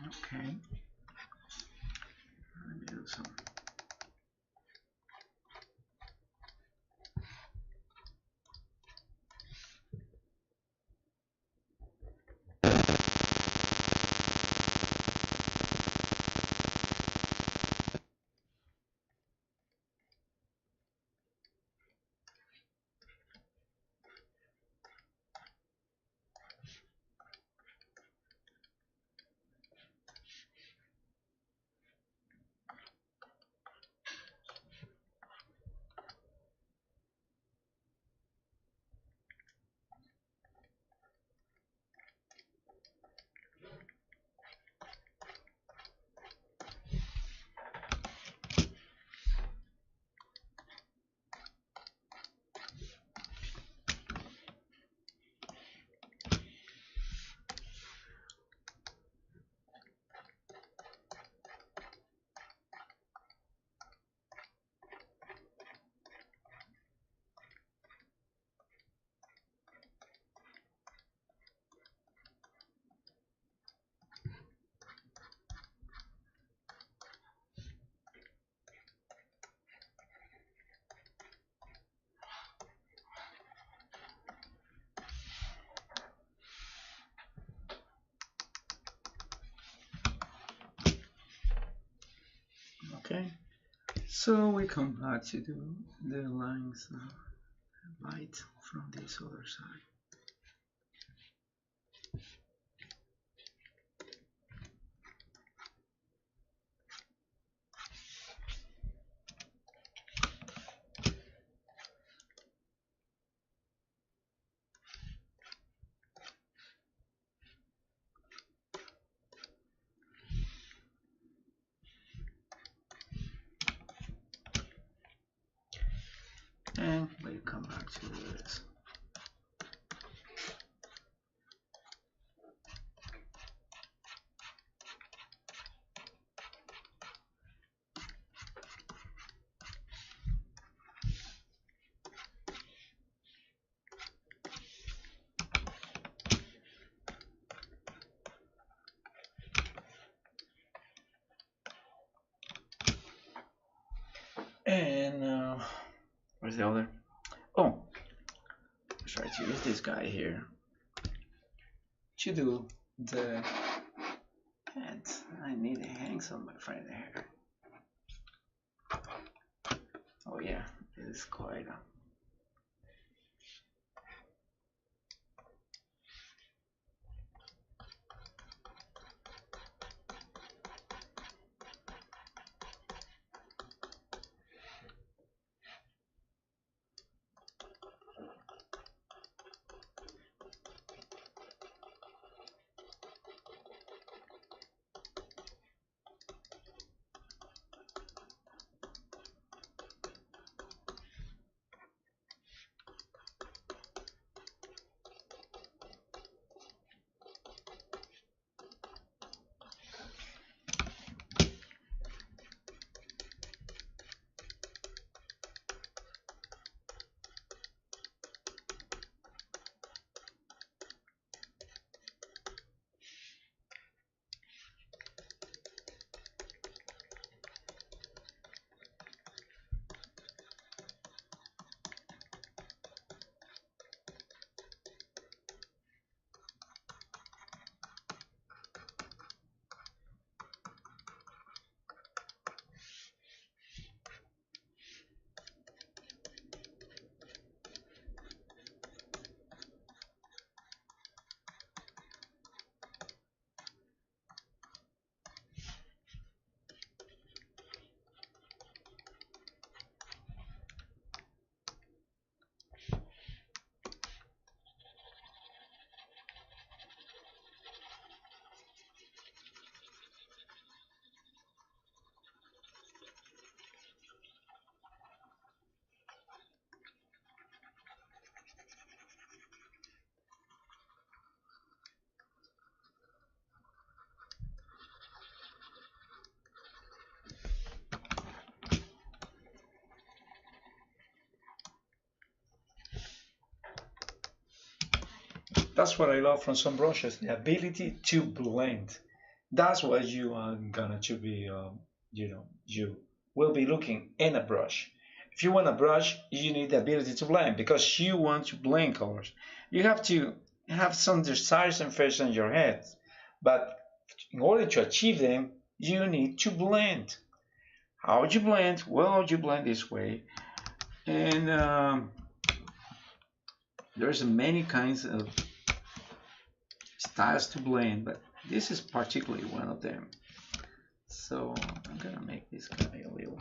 Okay. Let me do some. So we come back to do the lines light from this other side. And we come back to this. And where's the other? Oh, let's try to use this guy here to do the pants. I need to hang some my friend here. Oh yeah, this is quite a That's what I love from some brushes, the ability to blend. That's what you are gonna to be, you will be looking in a brush. If you want a brush, you need the ability to blend because you want to blend colors. You have to have some desires and fears in your head, but in order to achieve them, you need to blend. How would you blend? Well, you blend this way, and there's many kinds of styles to blend, but this is particularly one of them. So I'm gonna make this guy a little.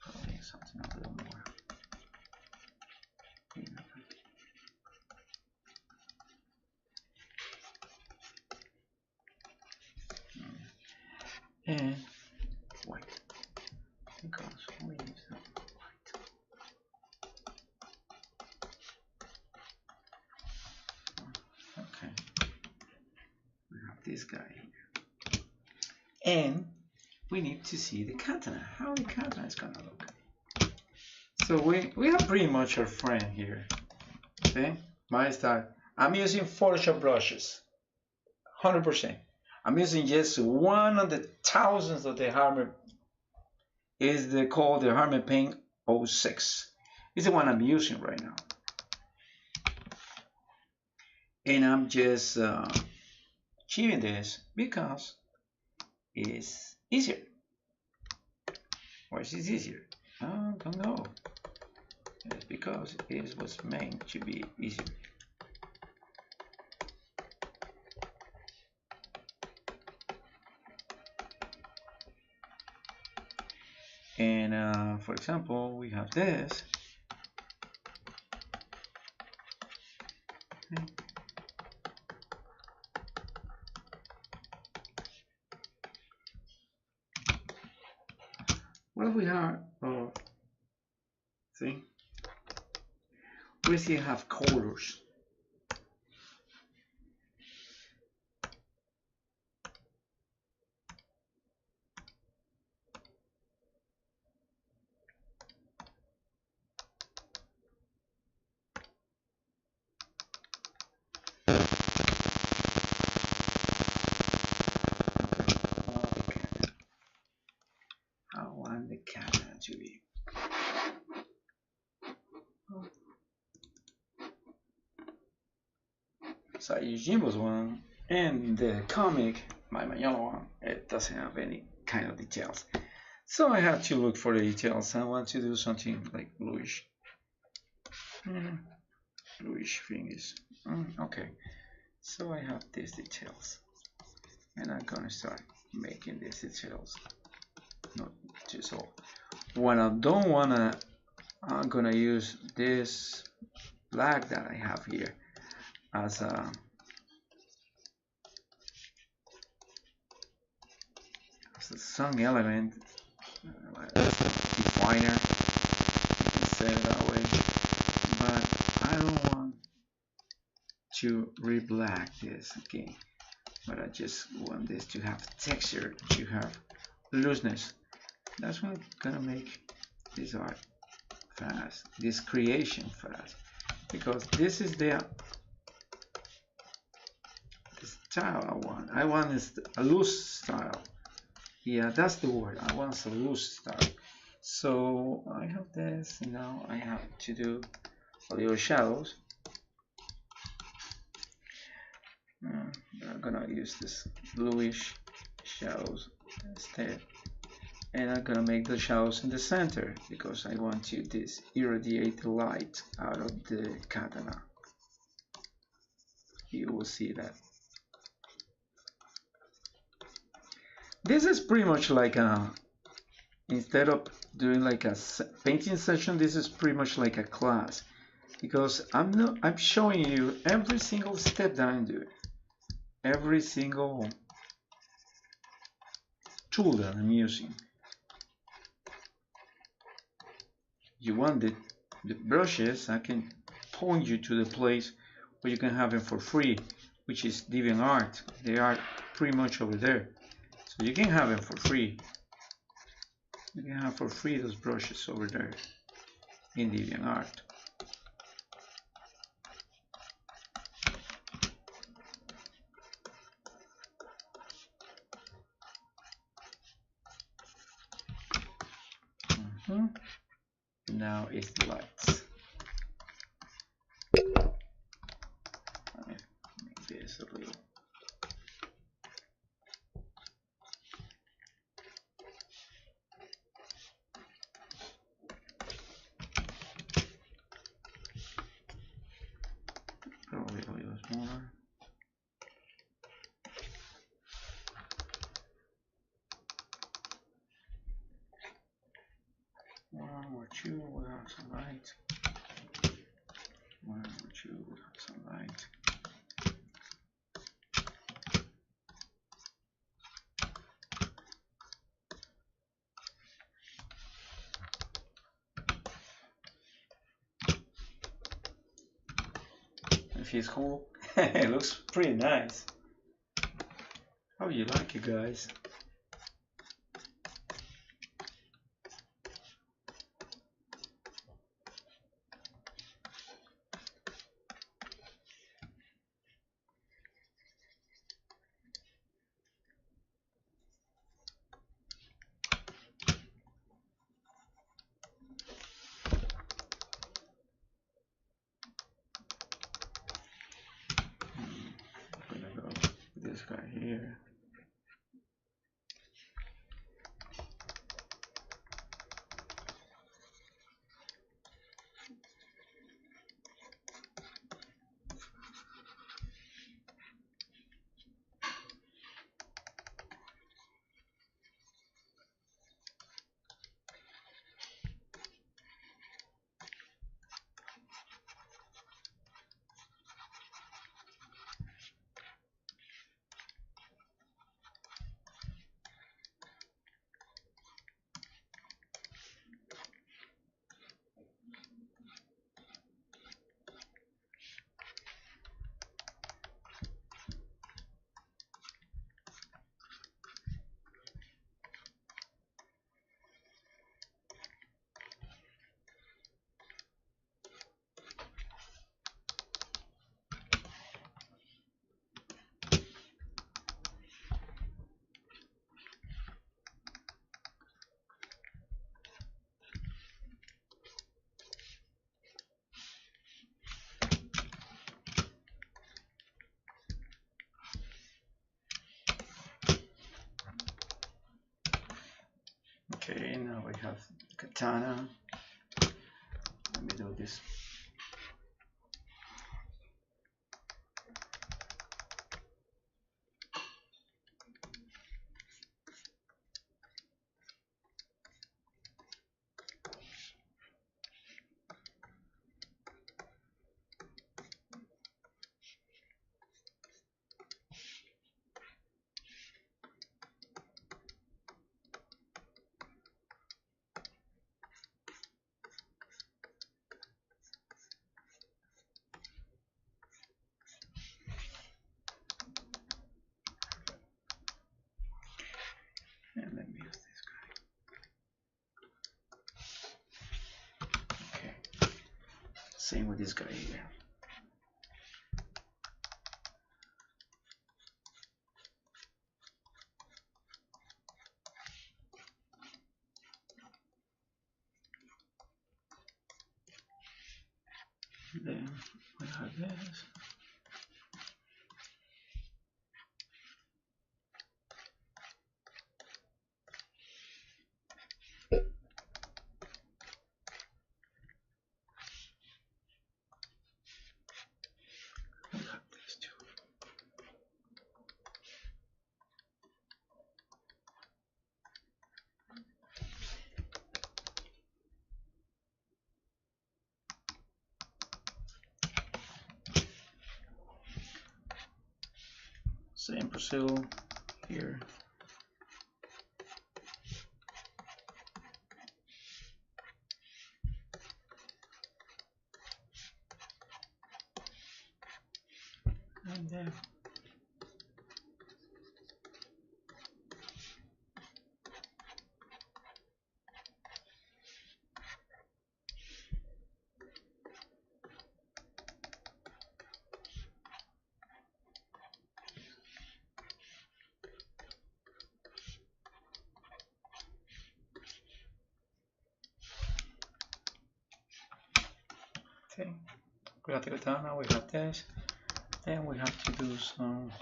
Probably something a little more. And white, because we use white. and we need to see the katana, how the katana is gonna look. So we have pretty much our friend here. Okay, my style. I'm using Photoshop brushes, 100%. I'm using just one of the thousands of the Harman. Called the Harman Paint 06. It's the one I'm using right now. And I'm just achieving this because it's easier. Why is it easier? I don't know. It's because it was meant to be easier. And for example, we have this. Okay. Well, we have, see, we still have colors. To be. Usagi Yojimbo's one, and the comic, my yellow one, it doesn't have any kind of details. So I have to look for the details. I want to do something like bluish. Bluish thing is okay. So I have these details, and I'm gonna start making these details. Not just all. When I don't wanna, I'm gonna use this black that I have here as a sun element, definer, you can say it that way, but I don't want to re-black this again, but I just want this to have texture, to have looseness. That's what's gonna make this art fast, this creation fast, because this is the style I want. I want is a loose style. Yeah, that's the word. I want a loose style. So I have this, and now I have to do a little shadows. I'm gonna use this bluish shadows instead. And I'm gonna make the shadows in the center because I want to irradiate the light out of the katana. You will see that. This is pretty much like a, instead of doing like a painting session, this is pretty much like a class, because I'm showing you every single step that I'm doing, every single tool that I'm using. You want the brushes, I can point you to the place where you can have them for free, which is DeviantArt. They are pretty much over there. So you can have them for free. You can have for free those brushes over there in DeviantArt. Now it's the lights. Let me make this a little. Probably a little smaller. One or two will have some light. One or two will have some light. If it's cool, it looks pretty nice. How do you like it, guys? Okay, now we have katana. Let me do this. And let me use this guy. Okay. Same with this guy here. Then we have this. We have this too. Same Brazil here. And then okay. We have the katana, we have this. Then we have to do some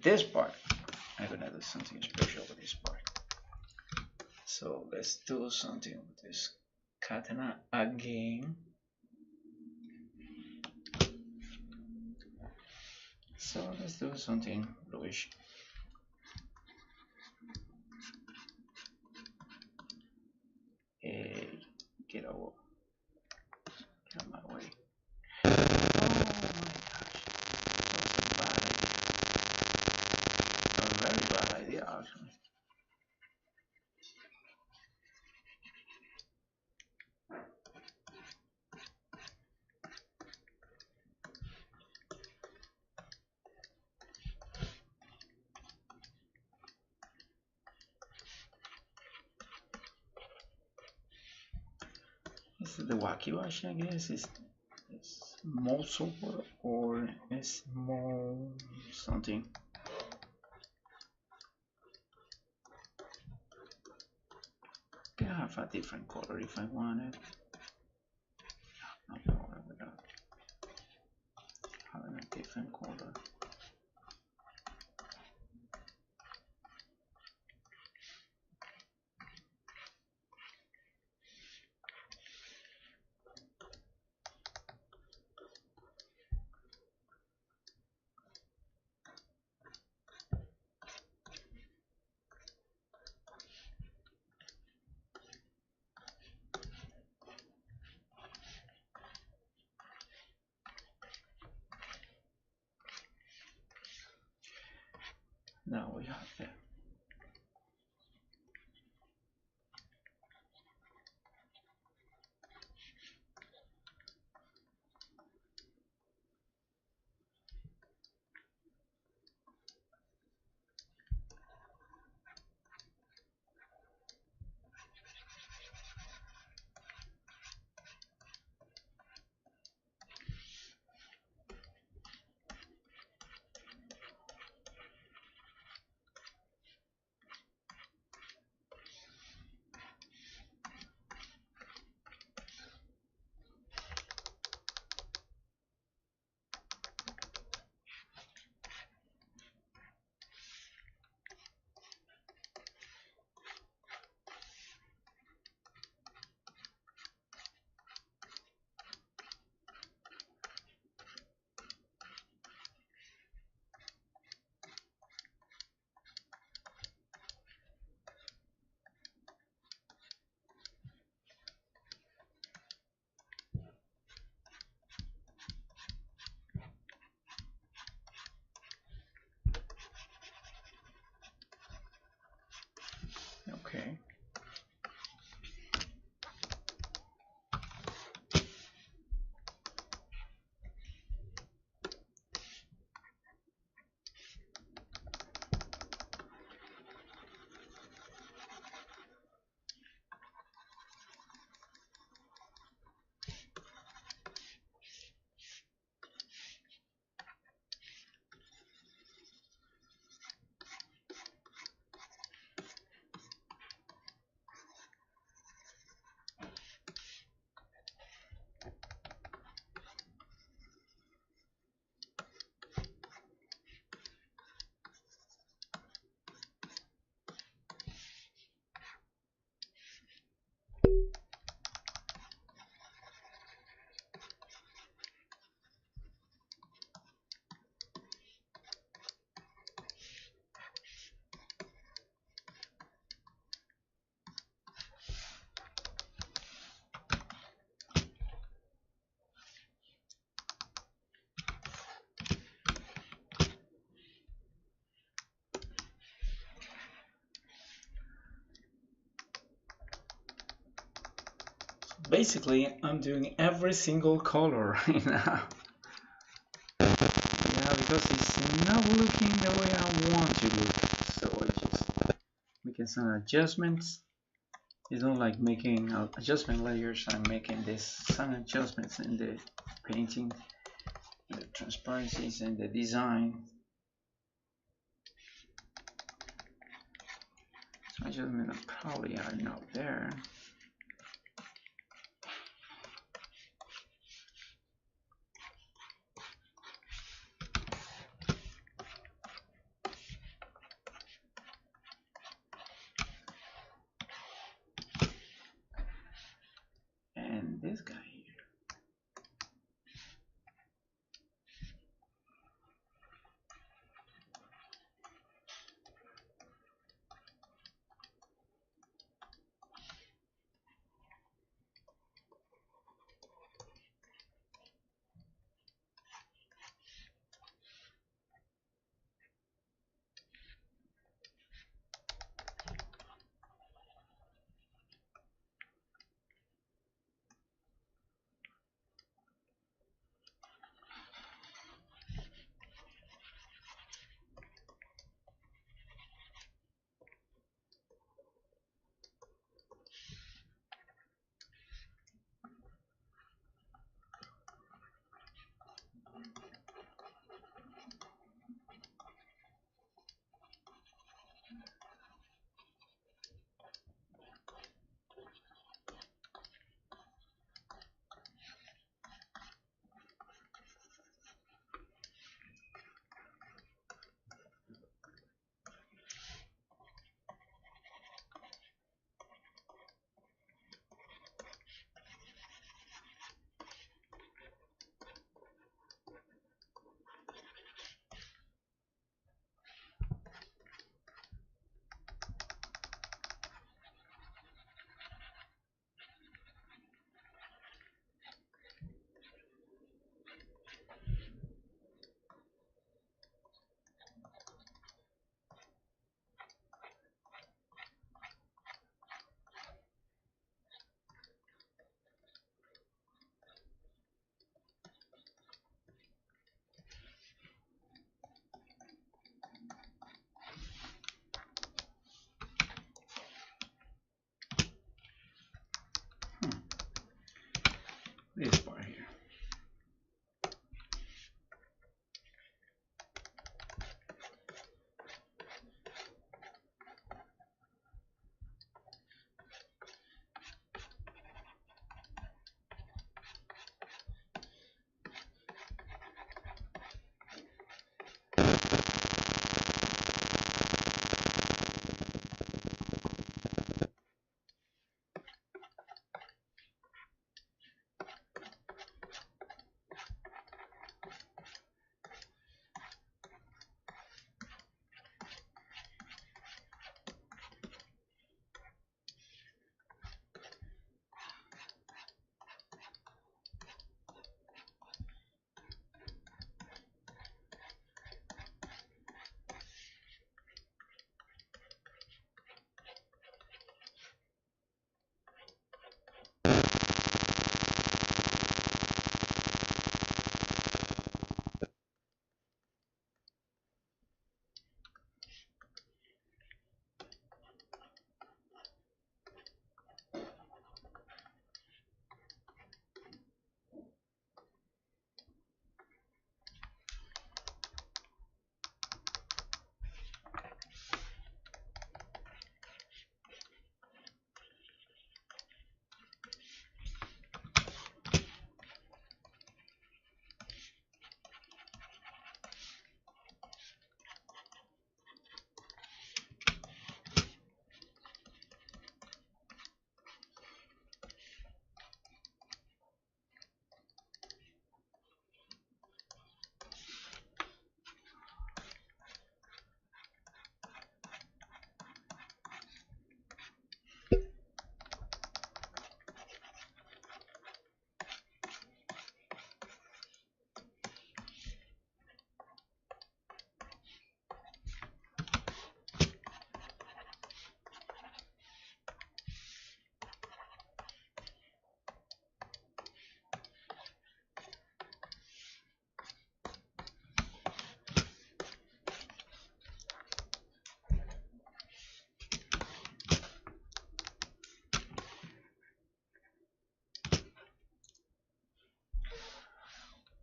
this part. I'm gonna do something special with this part. So let's do something with this katana again. So let's do something bluish. Hey, get out of my way. Oh my gosh, that was a very bad idea actually. This is the wacky wash, I guess. It's small silver or a small something. I can have a different color if I wanted. No problem with that. Having a different color. Now we have that. basically I'm doing every single color now. Yeah, because it's not looking the way I want to look. So I just making some adjustments. It's not like making adjustment layers. I'm making some adjustments in the painting, the transparencies, and the design. So adjustments probably are not there. And this guy here. This part here.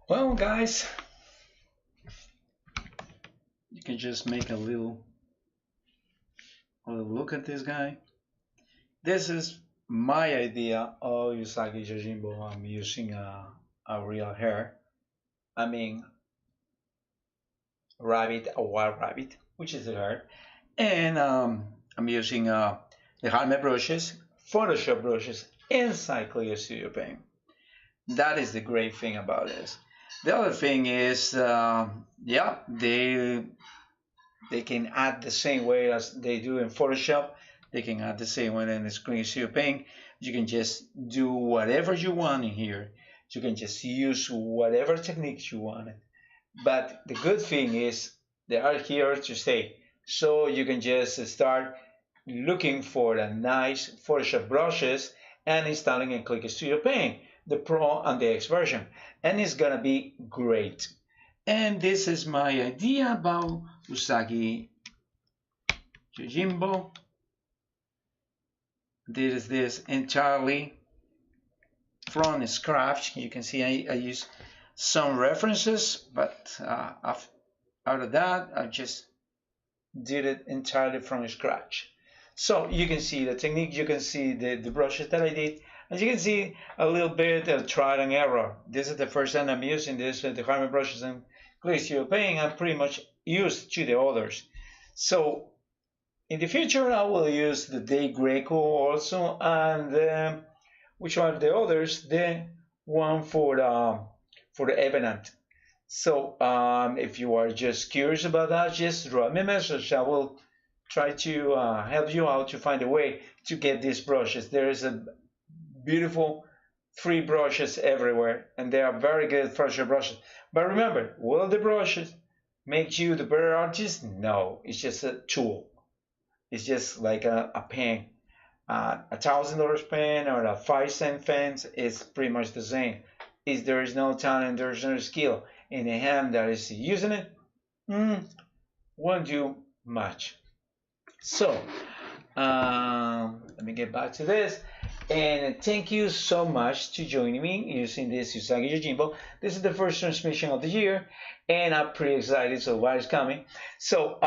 Well, guys, you can just make a little look at this guy. This is my idea of Usagi Yojimbo. I'm using a real hair. I mean, a wild rabbit, which is the hair. And I'm using the Harmony brushes, Photoshop brushes inside Clipstudiopaint. That is the great thing about this. The other thing is, yeah, they can add the same way as they do in Photoshop. They can add the same way in the Clipstudiopaint. You can just do whatever you want in here. You can just use whatever techniques you want. But the good thing is they are here to stay. So you can just start looking for the nice Photoshop brushes and installing in Clipstudiopaint, the Pro and the X version. And it's gonna be great. And this is my idea about Usagi Yojimbo. This is entirely from scratch. You can see I use some references, but out of that, I just did it entirely from scratch. So you can see the technique, you can see the brushes that I did, and you can see a little bit of trial and error. This is the first time I'm using this, the Harmony brushes and Clipstudiopaint. I'm pretty much used to the others. So in the future, I will use the Day Greco also, and which are the others? The one for the Evenant. So if you are just curious about that, just drop me a message. I will try to help you out to find a way to get these brushes. There is a beautiful free brushes everywhere, and they are very good Photoshop brushes. But remember, will the brushes make you the better artist? No, it's just a tool. It's just like a pen. $1,000 pen or a 5-cent pen is pretty much the same. There is no talent, there's no skill in the hand that is using it, won't do much. So let me get back to this, and thank you so much to joining me using this Usagi Yojimbo. This is the first transmission of the year, and I'm pretty excited. So what is coming? So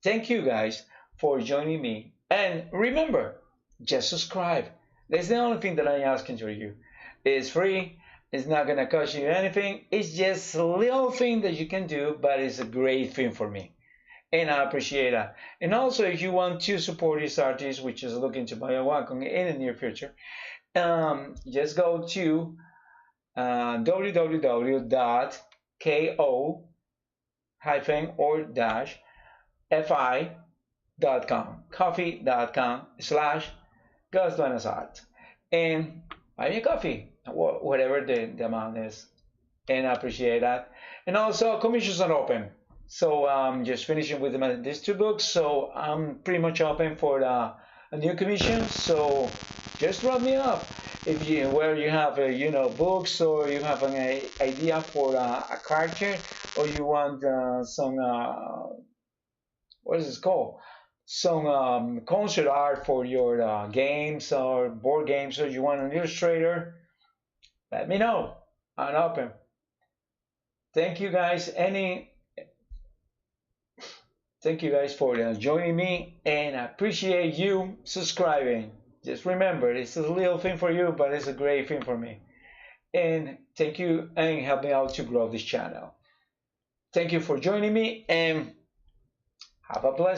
thank you guys for joining me, and remember, just subscribe. That's the only thing that I'm asking to you. It's free. It's not gonna cost you anything. It's just a little thing that you can do, but it's a great thing for me, and I appreciate that. And also, if you want to support this artist, which is looking to buy a Wacom in the near future, just go to www.ko-fi.com, coffee.com/GusBuenasArt, and buy me a coffee, whatever the amount is, and I appreciate that. And also, commissions are open. So I'm just finishing with these 2 books, so I'm pretty much open for a new commission. So just drop me up if you have books, or you have an idea for a character, or you want some what is this called? Some concert art for your games or board games, or you want an illustrator. Let me know. I'm open. Thank you guys. Thank you guys for joining me, and I appreciate you subscribing. Just remember, it's a little thing for you, but it's a great thing for me. And thank you, and help me out to grow this channel. Thank you for joining me, and have a blessed